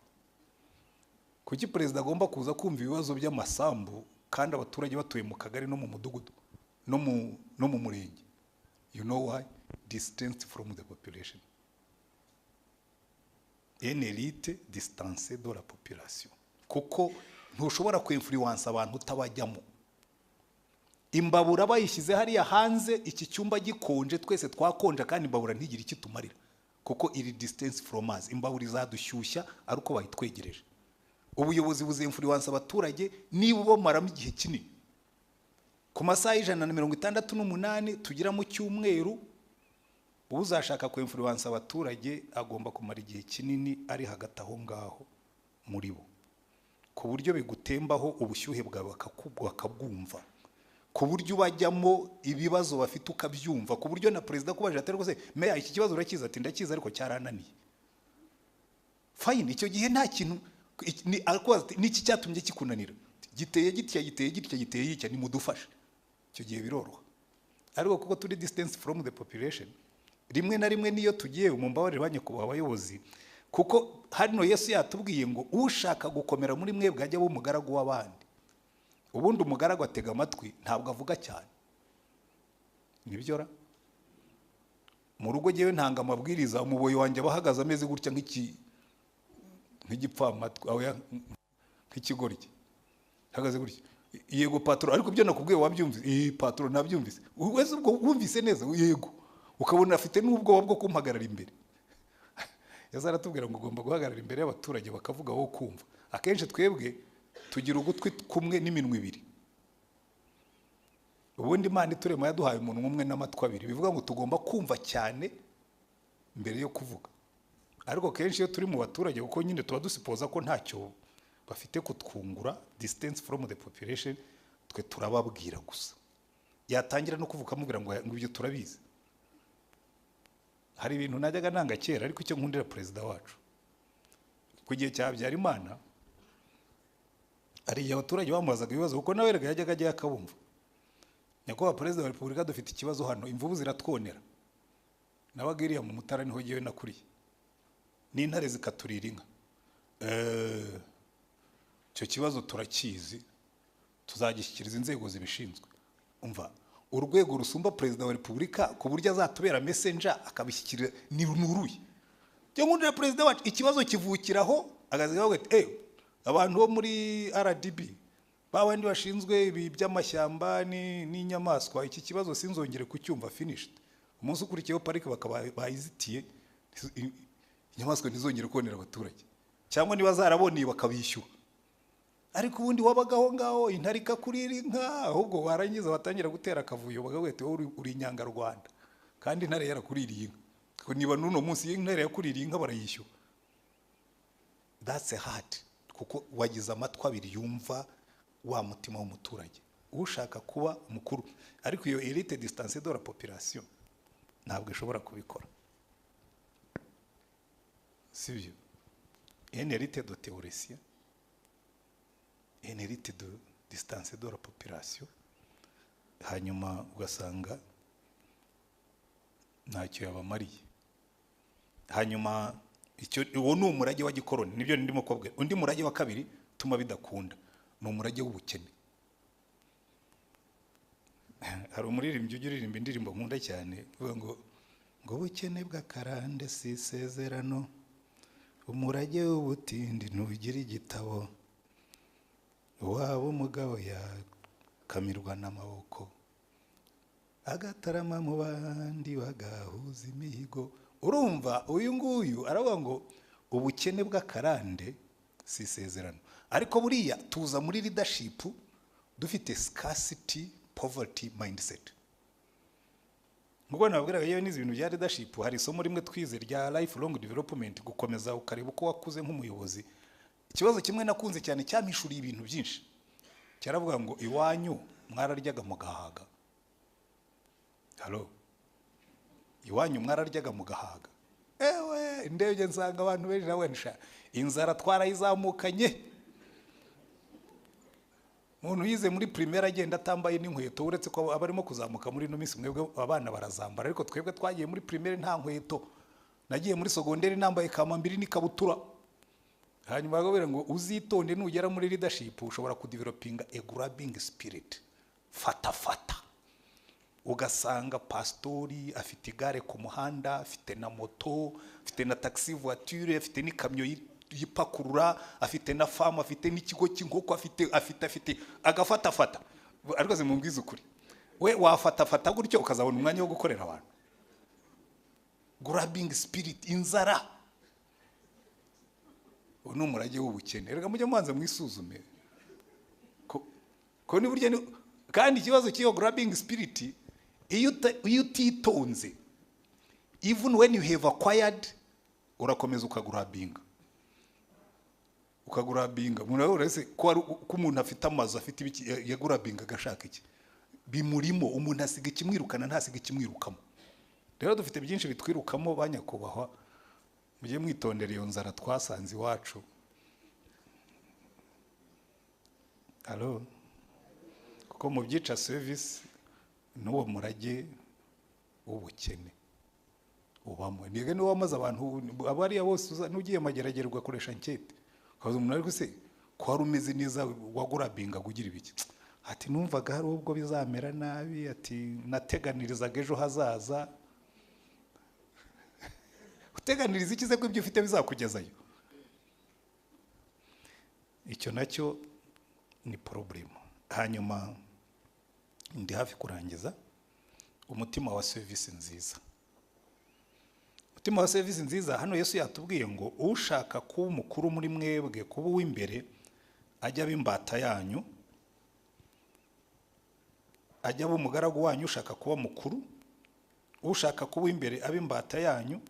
Kuki president agomba kuza kumva ibibazo by'amasambu kandi abaturage batuye mu kagari no mu mudugudu no mu murenge. You know why? Distance from the population. Une élite distancée de la population. Kuko ntushobora kwinfluence abantu utabajyamo. Imbabura bayishyize hariya hanze iki cyumba gikonje twese twakonja kandi imbabura ntigira iki tumarira. Kuko iri distance from us. Imbabura izadushyushya aruko bayitwegereje. Ubuyobozi buzinfluence abaturage niba bamaramo igihe kinini. Ku masaha 168 tugira mu cyumweru uzashaka ko influence abaturage agomba kumara igihe kinini ari hagati aho ngaho muri bo. Ku buryo bigutembaho ubushyuhe bwawe bakabwumva. Ku buryo bajyamo ibibazo bafite ukabyumva. Ku buryo na president kubaje atari rwose meya iki kibazo urakiza ati ndakiza ariko cyarananiye. Fine, icyo gihe nta kintu niki cyatumye kikunanira. Giteye gitya ni mudufasha. Icyo gihe biroroha. Ariko kuko turi distance from the population rimwe na rimwe niyo tugiye umumbabarire banyekubaha abayobozi kuko hano Yesu yatubwiye ngo ushaka gukomera muri mwebwe ajya b'umugaragu w'abandi. Ubundi umugaragu atega amatwi ntabwo avuga cyane. Nibyo ra? Mu rugo jewe ntanga amabwiriza umuboyi wanjye bahagaze ameze gutya nk'igipfamatwi aho nk'ikigoryi. Hagaze gutya. Yego patron ariko byo nakubwiye wabyumvise. Patron nabyumvise. Wese ubwo wumvise neza yego. Ukabona afite n'ubwoba bwo kumpagarara imbere. Yazaratubwira ngo ugomba guhagarara imbere y'abaturage bakavuga wowe kumva. Akenshi twebwe tugira ugutwi kumwe n'iminwa ibiri. ubundi Imana iturema yaduhaye umuntu umwe n'amatwi abiri, bivuga ngo tugomba kumva cyane mbere yo kuvuga. Ariko kenshi iyo turi mu baturage, kuko nyine tuba dusipoza ko ntacyo bafite kutwungura, distance from the population, twe turababwira gusa. Yatangira no kuvuga amubwira ngo ibyo turabizi. Hari ibintu najyaga nanga kera, ariko icyo nkundira perezida wacu, ku gihe cya Habyarimana hari abaturage bamubazaga ibibazo, kuko nawe rega yajyaga ajya akabumva. Nyakubahwa Perezida wa Repubulika, dufite ikibazo hano, imvubu ziratwonera. Nabaga iriya mu Mutara niho ngewe nakuriye, n'intare zikaturira inka. Icyo kibazo turakizi, tuzagishyikiriza inzego zibishinzwe. Umva, urwego rusumba Perezida wa Repubulika ku buryo azatubera messenger akabishyikira ni runuruye. Cyo nkundira perezida wacu, ikibazo kivukiraho agaziga ati abantu bo muri RDB babandi bashinzwe ibi by'amashyamba n'inyamaswa, iki kibazo sinzongere kucyumva, finished. Umunsi ukurikiyeho parike bakaba bayizitiye, inyamaswa ntizongere konera abaturage, cyangwa niba zaraboneye bakabishyura. Ariko ubundi wabagaho ngaho intare ikakurira inka, ahubwo warangiza batangira gutera akavuyo bagahwete uri Inyangarwanda, kandi intare yarakuririye inka. Ko niba nuno munsi intare yakuririye inka barayishyura. That's a heart, kuko wagize amatwi abiri yumva wa mutima w'umuturage ushaka kuba mukuru. Ariko iyo elite distancée de la population ntabwo ishobora kubikora, sibyo? Une elite de théoriciens, une elite de distancée de la population, hanyuma ugasanga ntacyo yabamariye. Hanyuma uwo ni umurage wa gikoroni, nibyo ndimo kubabwira. Undi murage wa kabiri tuma bidakunda ni umurage w'ubukene. Hari umuririmbyi uririmba indirimbo nkunda cyane, uvuga ngo ubukene bw'akarande si isezerano, umurage w'ubutindi ntugira igitabo, waba umugabo yakamirwa n'amaboko, agatarama mu bandi bagahuza imihigo. Urumva uyu nguyu aravuga ngo ubukene bw'akarande si isezerano. Ariko buriya tuza muri leadership dufite scarcity poverty mindset. Ngo nabwiraga yewe n'izi bintu bya leadership, hari isomo rimwe twize rya lifelong development, gukomeza ukareba uko wakuze nk'umuyobozi. Ikibazo kimwe nakunze cyane cyamishuriye ibintu byinshi, cyaravuga ngo iwanyu mwararyaga mugahaga. Hello, iwanyu mwararyaga mugahaga. Ewe ndebye nsanga abantu benshi nawe nsha inzara twarayizamukanye. Umuntu yize muri primaire agenda atambaye n'inkweto, uretse ko abarimo kuzamuka muri no minsi mwebwe abana barazambara, ariko twebwe twagiye muri primaire nta nkweto. Nagiye muri secondaire nambaye kamambiri n'ikabutura. Hanyuma bagabira ngo uzitonde nugera muri leadership ushobora kudevelopinga a grabbing spirit. Fata ugasanga pastori afite igare ku muhanda, afite na moto, afite na taxi voiture, afite n'ikamyo yipakurura, afite na fama, afite n'ikigo cy'inkoko, afite agafata. Ariko zimumbwiza ukuri, we wafata gutyo ukazabona umwanya wo gukorera abantu. Grabbing spirit, inzara, uno murage w'ubukene. Rega mujye mwanza mwisuzume ko ni burya kandi ikibazo cy'iyo grabbing spirit, iyo utitonze, even when you have acquired, urakomeza ukagurabinga. Umuntu wese ko umuntu afite amazu, afite ibiki yagurabinga agashaka iki bimurimo, umuntu asiga ikimwirukana ntasiga ikimwirukamo. Rero dufite byinshi bitwirukamo, banyakubahwa, mujye mwitondera iyo nzara twasanze iwacu. Hello, kuko mu byica service n'uwo murage w'ubukene ubamo. Niga ni wamaze abantu abariya bose nugiye mageragere ugakoresha ankete, kaza umuntu ari guse ko hari umeze neza wagurabinga kugira ibiki. Ati numvaga hari ubwo bizamera nabi, ati nateganirizaga ejo hazaza. Uteganiriza ikize ko ibyo ufite bizakugezayo. Icyo nacyo ni problem. Hanyuma ndi hafi kurangiza. Umutima wa service nziza. Umutima wa service nziza, hano Yesu yatubwiye ngo ushaka kuba umukuru muri mwebwe, kuba uw'imbere, ajya bimbata yanyu. ajya aba umugaragu wanyu, ushaka kuba mukuru, ushaka kuba imbere abe imbata yanyu.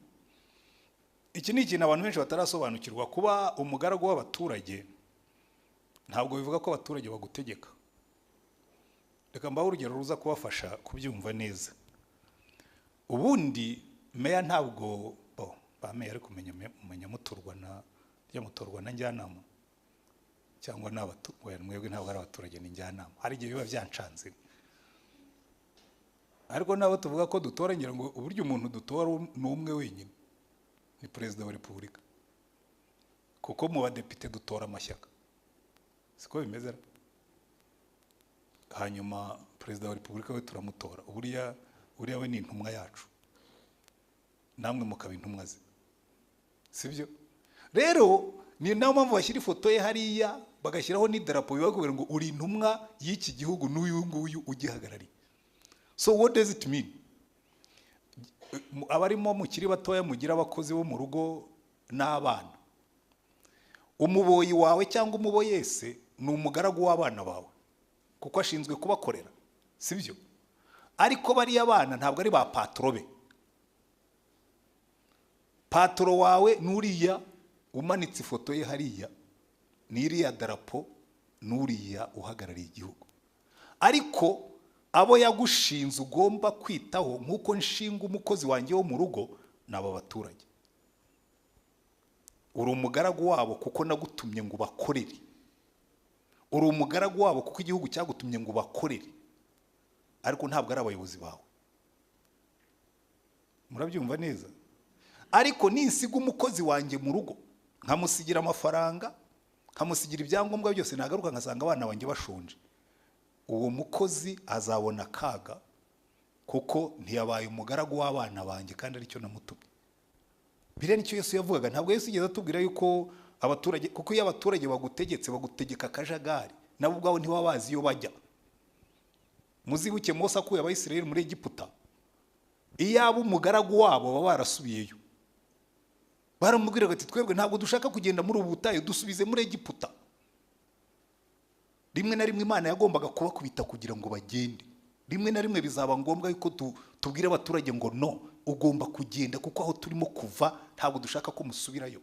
Iki ni ikintu abantu benshi batarasobanukirwa. Kuba umugaragu w'abaturage ntabwo bivuga ko abaturage bagutegeka. Reka mbaho urugero ruza kubafasha kubyumva neza. Ubundi meya ntabwo ba meya ari kumenya mutorwa na njyanama cyangwa mwebwe ntabwo ari abaturage ni njyanama. Hari igihe biba byancanze. Ariko nabo tuvuga ko dutora, ngira ngo uburyo umuntu dutora ni umwe wenyine, ni perezida wa repubulika, kuko mu badepite dutora amashyaka, siko bimeze. Hanyuma perezida wa repubulika we turamutora. Uriya we ni intumwa yacu, namwe mukaba intumwa ze, sibyo? Rero ni nayo mpamvu bashyira ifoto ye hariya, bagashyiraho n'idarapo bibakubwira ngo uri intumwa y'iki gihugu n'uyu nguyu ugihagarariye. So what does it mean? Abarimo mukiri batoya mugira abakozi bo mu rugo n'abana. Umuboyi wawe cyangwa umuboyese ni umugaragu w'abana bawe, kuko ashinzwe kubakorera, sibyo? Ariko bariya abana ntabwo ari ba patro be. Patro wawe nuriya umanitse ifoto ye hariya, n'iriya darapo nuriya uhagarariye igihugu. Ariko abo yagushinze ugomba kwitaho nk'uko nshinga umukozi wanjye wo mu rugo n'aba baturage. Uri umugaragu wabo kuko nagutumye ngo bakorere. Uri umugaragu wabo kuko igihugu cyagutumye ngo bakorere. Ariko ntabwo ari abayobozi bawe. Murabyumva neza? Ariko ninsiga umukozi wanjye mu rugo, nkamusigira amafaranga, nkamusigira ibyangombwa byose, nagaruka nkasanga abana banjye bashonje, uwo mukozi azabona kaga, kuko ntiyabaye umugaragu w'abana banjye kandi aricyo namutumye. Biriya nicyo Yesu yavugaga. Ntabwo Yesu yigeze atubwira yuko abaturage, kuko iyo abaturage bagutegetse bagutegeka akajagari, nabo ubwabo ntibaba bazi iyo bajya. Muzibuke Mose akuye Abayisiraheli muri Egiputa, iyaba umugaragu wabo baba barasubiyeyo, baramubwiraga ati twebwe ntabwo dushaka kugenda muri ubu butayu, dusubize muri Egiputa. Rimwe na rimwe Imana yagombaga kubakubita kugira ngo bagende. Rimwe na rimwe bizaba ngombwa yuko tubwira abaturage ngo no, ugomba kugenda kuko aho turimo kuva ntabwo dushaka ko musubirayo.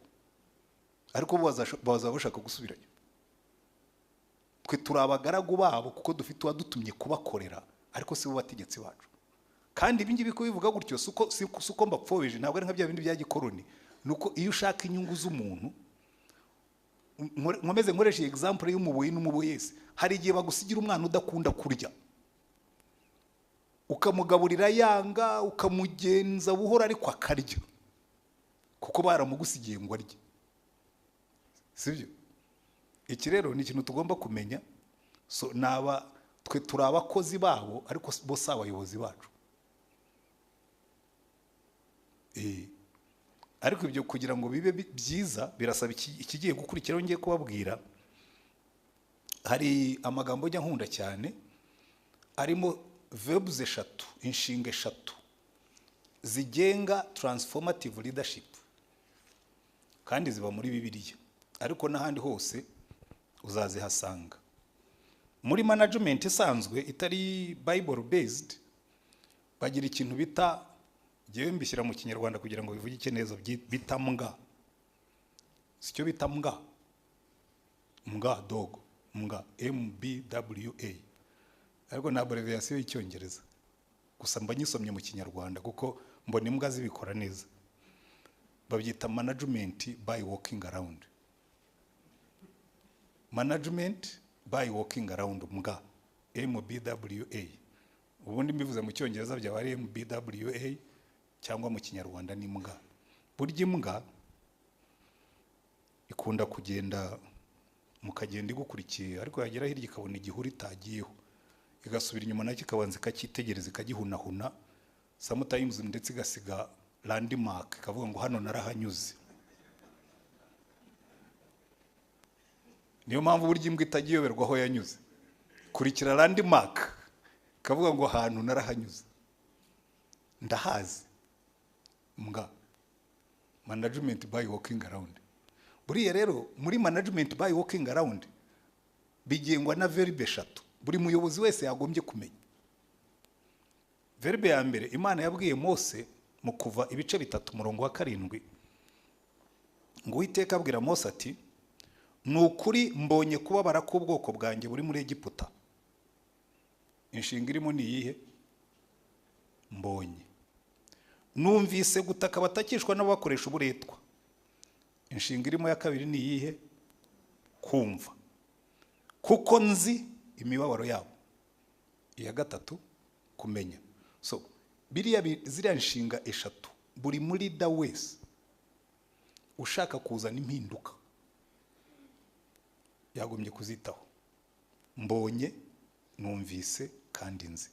Ariko baza bashaka gusubirayo. Twe turi abagaragu babo kuko dufite uwadutumye kubakorera, ariko si bo bategetsi bacu. Kandi ibi ngibi ko bivuga gutyo suko mbapfobeje, ntabwo ari nka bya bindi bya gikoroni. Nuko iyo ushaka inyungu z'umuntu, nkomeze nkoresha example y'umuboyi n'umuboyese. Hari igihe bagusigira umwana udakunda kurya, ukamugaburira yanga, ukamugenza buhora ariko akarya, kuko baramugusigiye ngo arye, sibyo? Iki rero ni ikintu tugomba kumenya. So twe turi abakozi babo, ariko bo si abayobozi bacu. Ariko ibyo kugira ngo bibe byiza birasaba ikigiye gukurikiraho ngiye kubabwira. Hari amagambo njya nkunda cyane, arimo verbs 3, inshinga 3 zigenga transformative leadership, kandi ziba muri Bibiliya, ariko n'ahandi hose uzazihasanga. Muri management isanzwe itari Bible based, bagira ikintu bita, ngewe mbishyira mu Kinyarwanda kugira ngo bivugike neza, bita mbwa. Sicyo bita mbwa? Mbwa, dog, mbwa, MBWA. Ariko na abbreviation y'Icyongereza, gusa mba nyisomye mu Kinyarwanda kuko mbona imbwa zibikora neza. Babyita management by walking around. Management by walking around, mbwa, MBWA. Ubundi mbivuze mu Cyongereza byaba ari MBWA, cyangwa mu Kinyarwanda ni mbwa. Burya imbwa ikunda kugenda mukagenda igukurikiye, ariko yagera hirya ikabona igihuru itagiyeho, igasubira inyuma nacyo ikabanza ikakitegereza, ikagihunahuna, sometimes ndetse igasiga landmark, ikavuga ngo hano narahanyuze. Niyo mpamvu burya imbwa itagiyoberwa aho yanyuze, kurikira landmark, ikavuga ngo ahantu narahanyuze, ndahazi. Mbwa, management by walking around. Buriya rero muri management by walking around bigengwa na verbe 3 buri muyobozi wese yagombye kumenya. verbe ya mbere Imana yabwiye Mose mu Kuva ibice 3 umurongo wa 7 ngo Uwiteka abwira Mose ati nukuri mbonye kubabara k'ubwoko bwanjye buri muri Egiputa. Inshinga irimo ni iyihe? Mbonye. Numvise gutaka batakishwa n'abakoresha uburetwa. Inshinga irimo ya kabiri ni iyihe? Kumva. Kuko nzi imibabaro yabo. Iya gatatu kumenya. So ziriya nshinga eshatu buri muri da wese ushaka kuzana impinduka yagombye kuzitaho. Mbonye, numvise kandi nzi.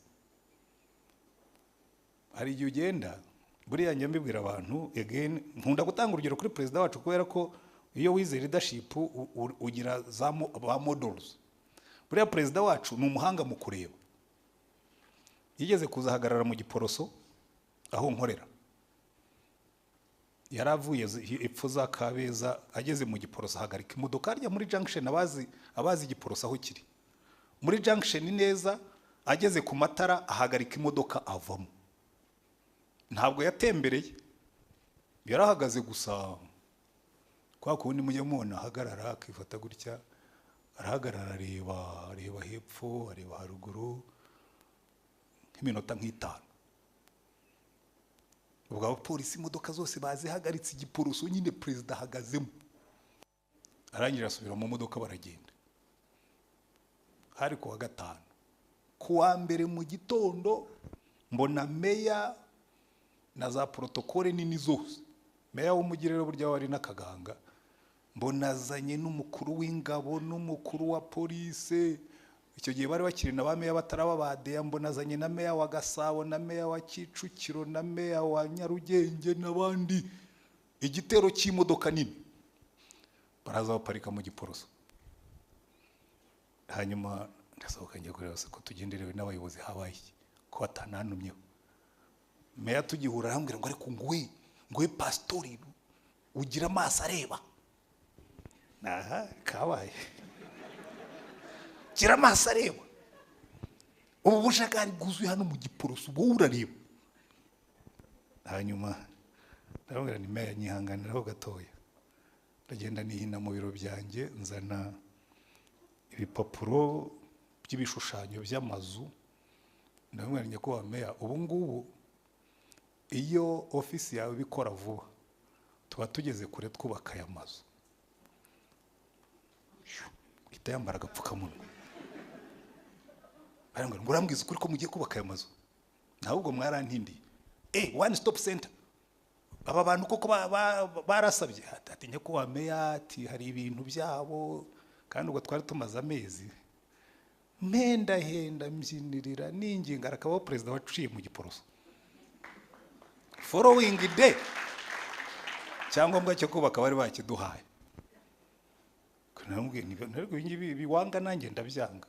Hari igihe ugenda buriya njya mbibwira abantu again, nkunda gutanga urugero kuri perezida wacu kubera ko iyo wize leadership ugira ba models. Buriya perezida wacu ni umuhanga mu kureba. Yigeze kuzahagarara mu Giporoso aho nkorera. Yaravuye epfo za Kabeza, ageze mu Giporoso ahagarika imodoka arya muri junction, abazi Giporoso aho kiri. Muri junction neza ageze ku matara ahagarika imodoka avamo. Ntabwo yatembereye, yarahagaze gusa. Kwa kundi mujye mubona ahagarara akifata gutya, arahagarara areba hepfo, areba haruguru nk'iminota nk'itanu. Ubwo abapolisi imodoka zose bazihagaritse Igiporoso nyine perezida ahagazemo. Arangira asubira mu modoka baragenda. Hari kuwa gatanu. Kuwa mbere mu gitondo mbona meya na za protokole nini zose. Meya w'umujyi rero burya wari n'akaganga. Mbona azanye n'umukuru w'ingabo n'umukuru wa polisi. Icyo gihe bari bakiri na ba meya bataraba badeya. Mbona azanye na meya wa Gasabo na meya wa Kicukiro na meya wa Nyarugenge n'abandi. Igitero cy'imodoka nini. Baraza baparika mu Giporoso. Hanyuma ndasohoka njya kureba ko tugenderewe n'abayobozi habaye ko batananumyeho. Meya tugihura arambwira ngo ariko ngwe pastori ugira amaso areba. Aha kabaye. Gira amaso areba. Ubu bushakari bwuzuye hano mu Giporoso ubwo urareba. Hanyuma ndabwira ni meya nyihanganiraho gatoya. Ndagenda nihina mu biro byanjye nzana ibipapuro by'ibishushanyo by'amazu. Ndabwira nyakubahwa meya ubu ngubu iyo ofisi yawe bikora vuba tuba tugeze kure twubaka aya mazu. Itayambara agapfukamunwa. Barambwira ngo urambwiza ukuri ko mugiye kubaka aya mazu. Nahubwo mwarantindiye. One stop center. Aba bantu koko barasabye ati nyakubahwa meya ati hari ibintu byabo kandi ubwo twari tumaze amezi. Henda mbyinirira ninginga arakabaho perezida waciye mu Giporoso. Following day cyangombwa cyo kubaka bari bakiduhaye. Kanambwiye ntabwo biwanga nanjye ndabyanga.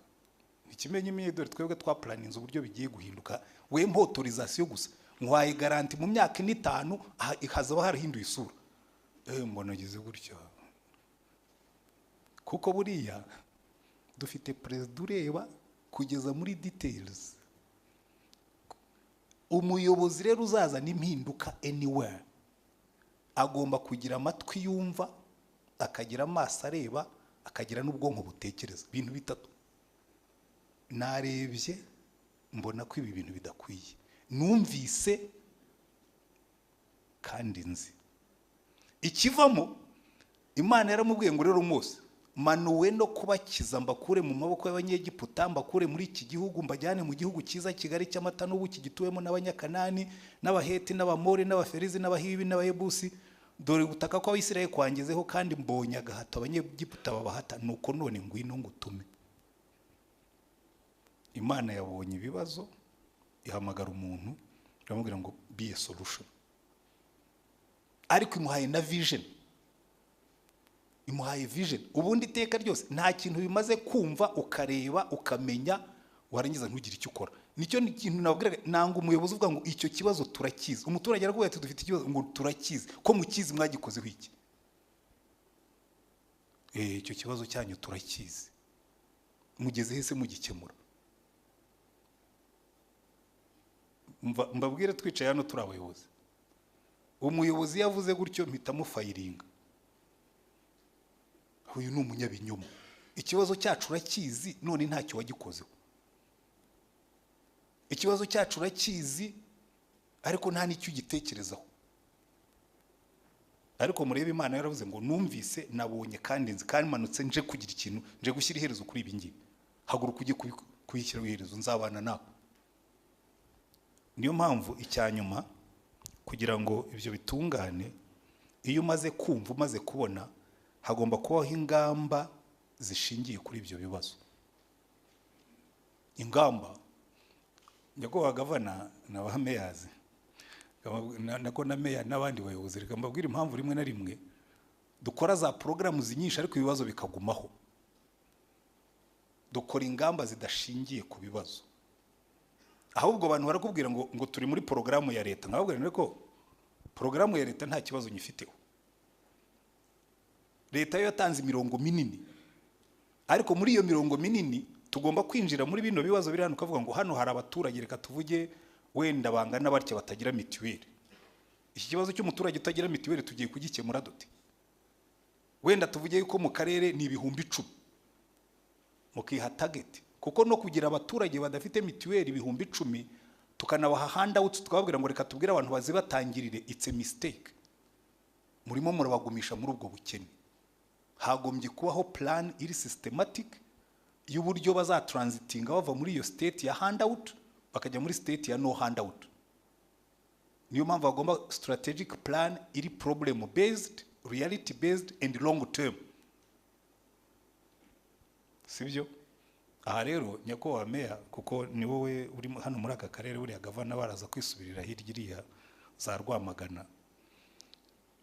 Ikimenye imyedore twebwe twa planinze uburyo bigiye guhinduka. We mpo autorisation gusa. Nkwaye garanti mu myaka 5 ihazaba harahinduye isura. Mbona gize gutyo. Kuko buriya dufite perezida ureba kugeza muri details. Umuyobozi rero uzaza n'impinduka anywhere agomba kugira amatwi yumva, akagira amaso areba, akagira n'ubwonko butekereza. Ibintu bitatu. Narebye mbona ko ibi bintu bidakwiye. Numvise kandi nzi. Ikivamo Imana yaramubwiye ngo rero Mose manuwe no kubakiza mbakure mu maboko y'Abanyegiputa, mbakure muri iki gihugu mbajyane mu gihugu cyiza Kigali cy'amata n'ubuki gituwemo n'Abanyakanani n'Abaheti n'Abamori n'Abaferizi n'Abahivi n'Abayebusi. Dore gutaka ko Abisirayeli kwangezeho kandi mbonye agahato Abanyegiputa babahata. Nuko none ngwino ngutume. Imana yabonye ibibazo ihamagara umuntu iramubwira ngo be a solution. Ariko imuhaye na vision. Imuhaye vision. Ubundi iteka ryose nta kintu bimaze kumva ukareba ukamenya warangiza ntugire icyo ukora. Nicyo ni ikintu nabwiraga nanga umuyobozi uvuga ngo icyo kibazo turakizi. Umuturage araguye ati dufite ikibazo ngo turakizi. Ko mukizi mwagikozeho iki? Icyo kibazo cyanyu turakizi. Mugeze hese mugikemura. mbabwire twicaye hano turi abayobozi, umuyobozi yavuze gutyo mpita mufayiringa, uyu ni umunyabinyoma, ikibazo cyacu urakizi none ntacyo wagikozeho, ikibazo cyacu urakizi ariko nta n'icyo ugitekerezaho. Ariko murebe Imana yaravuze ngo numvise, nabonye kandi nzi, kandi manutse nje kugira ikintu, nje gushyira iherezo kuri ibi ngibi, haguruka ujye kuyishyiraho iherezo, nzabana nawe. Niyo mpamvu icyanyuma kugira ngo ibyo bitungane, iyo umaze kumva, umaze kubona, hagomba kubaho ingamba zishingiye kuri ibyo bibazo. Ingamba nyakubahwa gavana na ba meyazi nako na meya n'abandi bayobozi, reka mbabwire impamvu rimwe na rimwe dukora za porogaramu nyinshi ariko ibibazo bikagumaho. Dukora ingamba zidashingiye ku bibazo, ahubwo abantu barakubwira ngo turi muri porogaramu ya leta, nkababwira ko porogaramu ya leta nta kibazo nyifiteho. Leta yo yatanze imirongo minini, ariko muri iyo mirongo minini tugomba kwinjira muri bino bibazo biri hano, ukavuga ngo hano hari abaturage, reka tuvuge wenda bangana batya batagira mituweli. Iki kibazo cy'umuturage utagira mituweli tugiye kugikemura dute? Wenda tuvuge yuko mu karere ni 10,000, mukiha target, kuko no kugira abaturage badafite mituweli 10,000 tukanabaha handouts, tukababwira ngo reka tubwire abantu bazibatangirire, it's a mistake. Murimo murabagumisha muri ubwo bukene. Hagombye kubaho plan iri systematic y'uburyo bazatransitinga bava muri iyo state ya handout bakajya muri state ya no handout. Niyo mpamvu bagomba strategic plan iri problem based, reality based and long term. Sibyo? Aha rero nyakubahwa meya, kuko ni wowe uri hano muri aka karere, buriya gavana baraza kwisubirira hirya iriya za Rwamagana.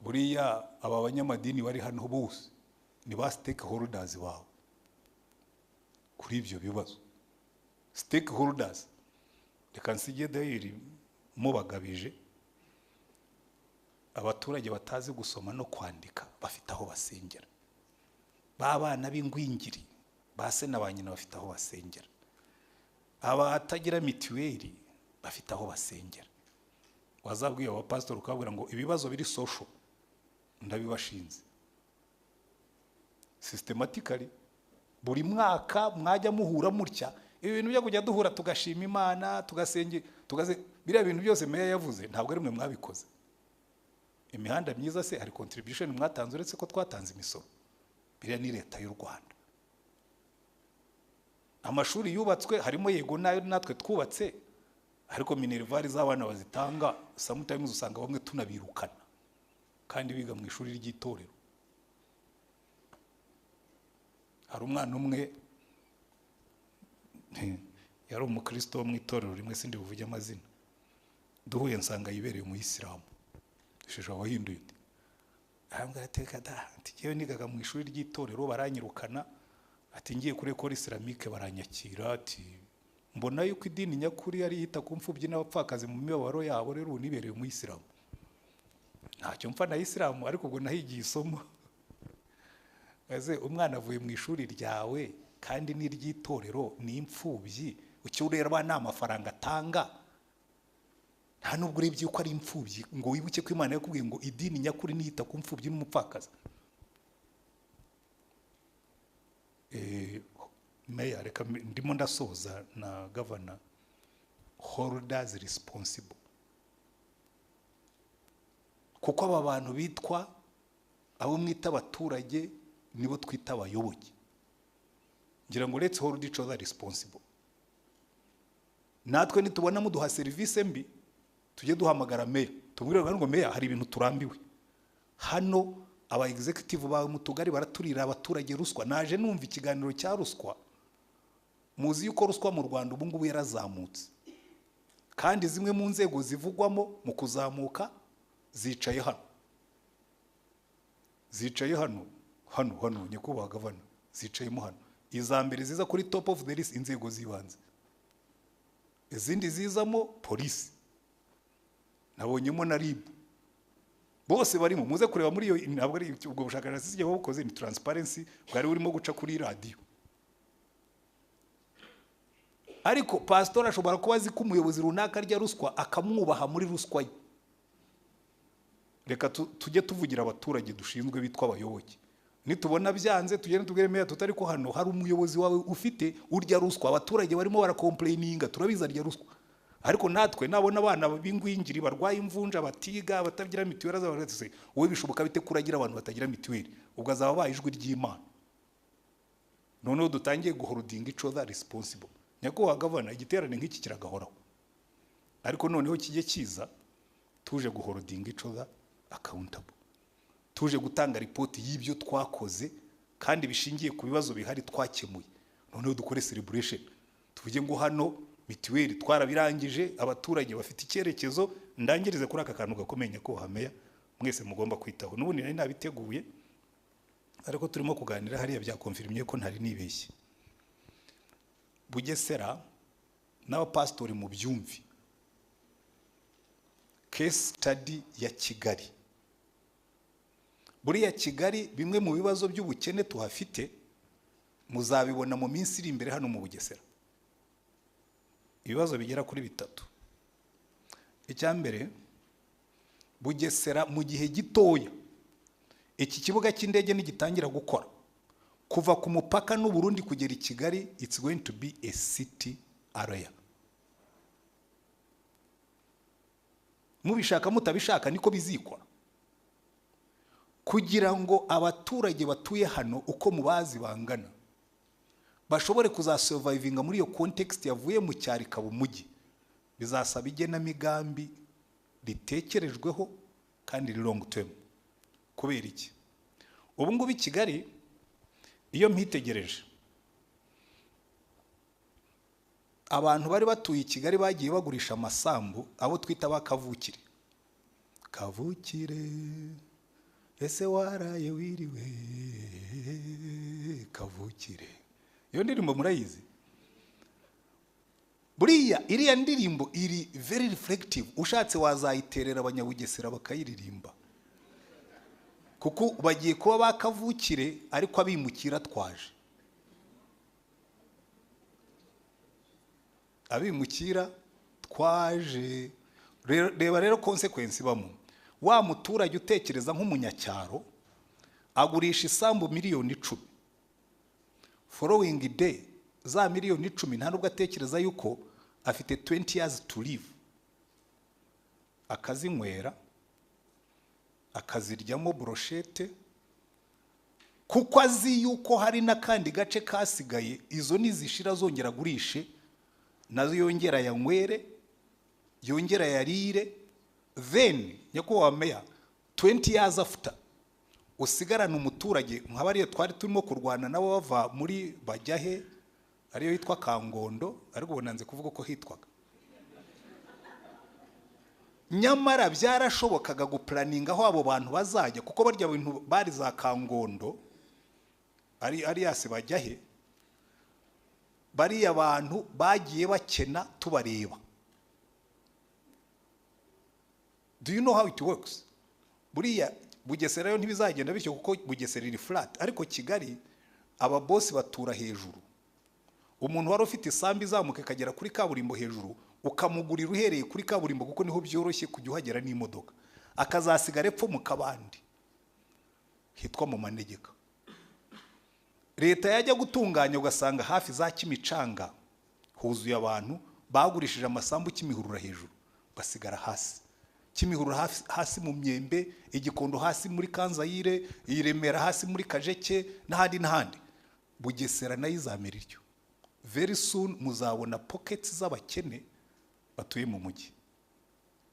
Buriya aba banyamadini bari hano bose ni ba stakeholders bawe kuri ibyo bibazo. Stakeholders, reka nsige dahiri mubagabije, abaturage batazi gusoma no kwandika bafite aho basengera, babana b'ingwingiri base na banyina bafite aho basengera, abatagira mituweli bafite aho basengera. Wazabwiye aba pastor ukabwira ngo ibibazo biri social ndabibashinze systematically, buri mwaka mwajya muhura mutya, ibi bintu byo kujya duhura tugashima Imana, tugasenge biriya bintu byose meya yavuze ntabwo ari mwe mwabikoze. Imihanda myiza se hari contribution mwatanze uretse ko twatanze imisoro? Biriya ni leta y'u Rwanda. Amashuri yubatswe harimo yego nayo natwe twubatse, ariko minervari z'abana bazitanga sometimes usanga bamwe tunabirukana kandi biga mu ishuri ry'itorero. Hari umwana umwe yari umukristo wo mu itorero rimwe, sindi buvuge amazina, duhuye nsanga yibereye mu Isilamu, shisha wahinduye uti arambwira ateka da, ati ngewe nigaga mu ishuri ry'itorero baranyirukana, ati ngiye kuri école islamique baranyakira, ati mbona yuko idini nyakuri ari yita ku mfubyi n'abapfakazi mu mibabaro yabo, rero unibereye mu Isilamu. Ntacyo mfa na Isilamu, ariko ubwo nahigiye isomo. Aze umwana avuye mu ishuri ryawe kandi ni ry'itorero, ni imfubyi, ucyurera abana amafaranga atanga, nta nubwo urebye uko ari imfubyi ngo wibuke ko Imana yakubwiye ngo idini nyakuri niyita ku mfubyi n'umupfakazi. Meya, reka ndimo ndasoza na governor, holders responsible, kuko aba bantu bitwa abo mwita abaturage nibo twita abayoboke. Ngira ngo let's hold each other responsible. Natwe nitubona muduha service mbi tujye duhamagara meya, tubwire ngo meya hari ibintu turambiwe hano, aba executive bawe mu tugari baraturira abaturage ruswa. Naje numva ikiganiro cya ruswa, muzi yuko ruswa mu Rwanda ubu ngubu yarazamutse, kandi zimwe mu nzego zivugwamo mu kuzamuka zicaye hano nyakubahwa gavana, zicayemo hano. Iza mbere ziza kuri top of the list inzego zibanze, izindi zizamo polisi, nabonyemo na RIB, bose barimo. Muze kureba muri iyo, ntabwo ari ubwo bushakashatsi sije babukoze, ni transparency bwari burimo guca kuri radio. ariko pastor ashobora kuba azi ko umuyobozi runaka arya ruswa akamwubaha muri ruswa ye. Reka tujye tuvugira abaturage dushinzwe bitwa abayoboke, nitubona byanze tugende tubwire meya tutari ko hano hari umuyobozi wawe ufite urya ruswa, abaturage barimo barakomplaininga, turabiza arya ruswa. Ariko natwe nabona abana b'ingwingiri barwaye imvunja, batiga, batagira mituweli, azabaratse wowe bishoboka bite kuragira abantu batagira mituweli? Ubwo azaba bayijwe ry'Imana. Noneho dutangiye guholding each other responsible. Nyakubahwa gavana, igiterane nk'iki kiragahoraho, ariko noneho kijye kiza tuje guholding each other accountable, tuje gutanga report y'ibyo twakoze kandi bishingiye ku bibazo bihari twakemuye. Noneho dukore celebration, tuvuge ngo hano mituweli twarabirangije, abaturage bafite icyerekezo. Ndangirize kuri aka kantu gakomeye nyakubahwa meya, mwese mugomba kwitaho. N'ubundi nari nabiteguye, ariko turimo kuganira hariya byakonfirmye ko ntari nibeshye. Bugesera n'abapastori mu byumvi, case study ya Kigali. Buriya Kigali bimwe mu bibazo by'ubukene tuhafite muzabibona mu minsi iri imbere hano mu Bugesera. Ibibazo bigera kuri 3. Icyambere, Bugesera mu gihe gitoya iki kibuga cy'indege nigitangira gukora, kuva ku mupaka n'u Burundi kugera i Kigali, it's going to be a city area. Mubishaka mutabishaka niko bizikora, kugira ngo abaturage batuye hano uko mubazi bangana bashobore kuzasurvivinga muri iyo context yavuye mu cyari kaba umujyi. Bizasaba igenamigambi ritekerejweho kandi long term. Kubera iki? Ubu ngubu i Kigali iyo mpitegereje, abantu bari batuye i Kigali bagiye bagurisha amasambu, abo twita bakavukire. Kavukire ese waraye wiriwe kavukire, iyo ndirimbo murayizi? Buriya iriya ndirimbo iri very reflective, ushatse wazayiterera abanyabugesera bakayiririmba, kuko bagiye kuba bakavukire ariko abimukira twaje. Abimukira twaje. Reba rero consequence bamo. Wa muturage utekereza nk'umunyacyaro agurisha isambu miliyoni 10, following day za miliyoni 10 nta nubwo atekereza yuko afite 20 years to live, akazinywera akaziryamo brochette, kuko azi yuko hari n'akandi gace kasigaye, izo nizishira zongera gurishe, nazo yongera yanywere, yongera yarire. Then nyakubahwa meya, 20 years after usigarana umuturage nk'abariyo twari turimo kurwana nabo bava muri Bajyahe, ariyo yitwa Kangondo, ariko bonanze kuvuga ko hitwaga. Nyamara byarashobokaga guplaninga aho abo bantu bazajya, kuko barya bintu bari za Kangondo ari yase Bajyahe, bari abantu bagiye bakena tubareba. Do you know how it works? Buriya Bugesera yo ntibizagenda bityo, kuko Bugesera iri flat, ariko Kigali aba boss batura hejuru. Umuntu wari ufite isambi izamuka kagera kuri kaburimbo hejuru, ukamugurira uhereye kuri kaburimbo, kuko niho byoroshye kujya uhagera n'imodoka, akazasigara epfo mu kabandi hitwa mu manegeka. Leta yajya gutunganya ugasanga hafi za Kimicanga huzuye abantu bagurishije amasambu Kimihurura hejuru, basigara hasi. Kimihurura hasi mu Myembe, Igikondo hasi muri Kanzayire, Iremera hasi muri Kajeke, n'ahandi. Bugesera nayo izamera iryo. Very soon muzabona pockets z'abakene batuye mu mujyi.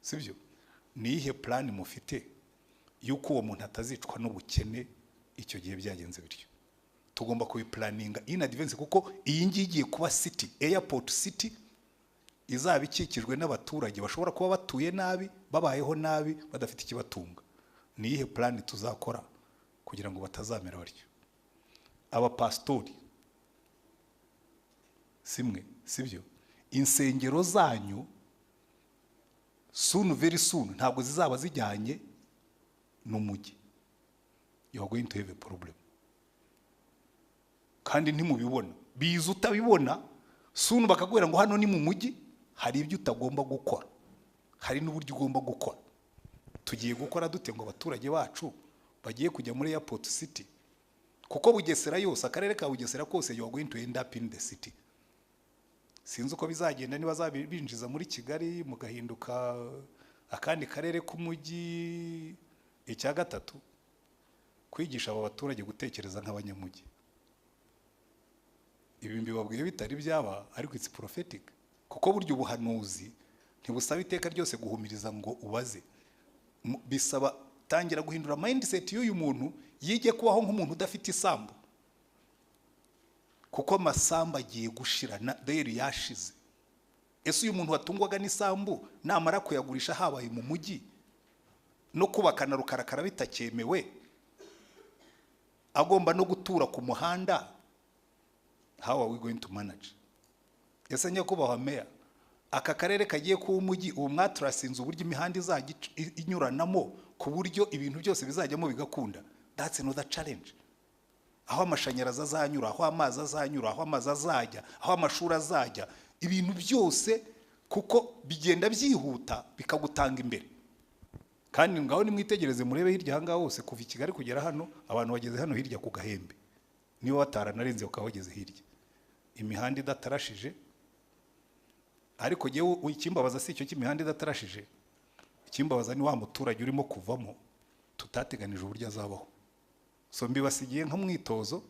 Sibyo? Ni ihe plan mufite yuko uwo muntu atazicwa n'ubukene icyo gihe byagenze bityo? Tugomba kubiplaninga in advance, kuko iyi ngiye kuba city, airport city, izaba ikikijwe n'abaturage bashobora kuba batuye nabi, babayeho nabi, badafite ikibatunga. Ni ihe plan tuzakora kugira ngo batazamera baryo? Abapastori simwe, sibyo? Insengero zanyu soon, very soon, ntabwo zizaba zijyanye n'umujyi. You are going to have a problem. Kandi ntimubibona, biza utabibona, sunu bakakubwira ngo hano ni mu mujyi, hari ibyo utagomba gukora, hari n'uburyo ugomba gukora. Tugiye gukora dute ngo abaturage bacu bagiye kujya muri airport city? Kuko Bugesera yose, akarere ka Bugesera kose, you are going to end up in the city. Sinzi uko bizagenda, niba zabinjiza muri Kigali mugahinduka akandi karere k'umujyi. Icya gatatu, kwigisha aba baturage gutekereza nk'abanyamujyi. Ibi mbibabwiye bitari byaba, ariko it's prophetic. Kuko buryo ubuhanuzi ntibusaba iteka ryose guhumiriza ngo ubaze. Bisaba tangira guhindura mindset y'uyu muntu, yige kubaho nk'umuntu udafite isambu. Kuko amasamba agiye gushira, deri yashize. Ese uyu muntu watungwaga n'isambu namara kuyagurisha habaye mu mujyi no kubakana rukarakara bitakyemewe, agomba no gutura ku muhanda, how are we going to manage? Ese nyakubahwa meya, aka karere kagiye ku umujyi, ubu mwaturasinze uburyo imihanda izajya inyuranamo ku buryo ibintu byose bizajyamo bigakunda. That's another challenge. Aho amashanyarazi azanyura, aho amazi azanyura, aho amazi azajya, aho amashuri azajya, ibintu byose kuko bigenda byihuta bikagutanga imbere. Kandi ngaho nimwitegereze murebe hirya hanga hose, kuva i Kigali kugera hano, abantu bageze hano hirya ku Gahembe, niba bataranarenze ukaba bageze hirya. Imihanda idatarashije, ariko jewe ikimbabaza si icyo cy'imihanda idatarashije, ikimbabaza ni wa muturage urimo kuvamo tutateganije uburyo azabaho. So mbibasigiye nk'umwitozo,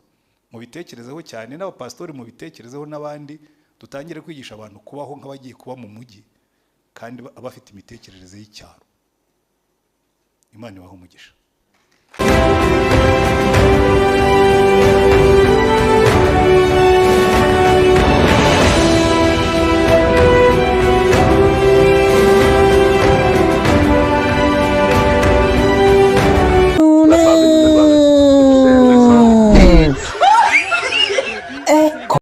mu bitekerezeho cyane, n'abapastori mu bitekerezeho, n'abandi dutangire kwigisha abantu kubaho nk'abagiye kuba mu mujyi kandi abafite imitekerereze y'icyaro. Imana ibahe umugisha.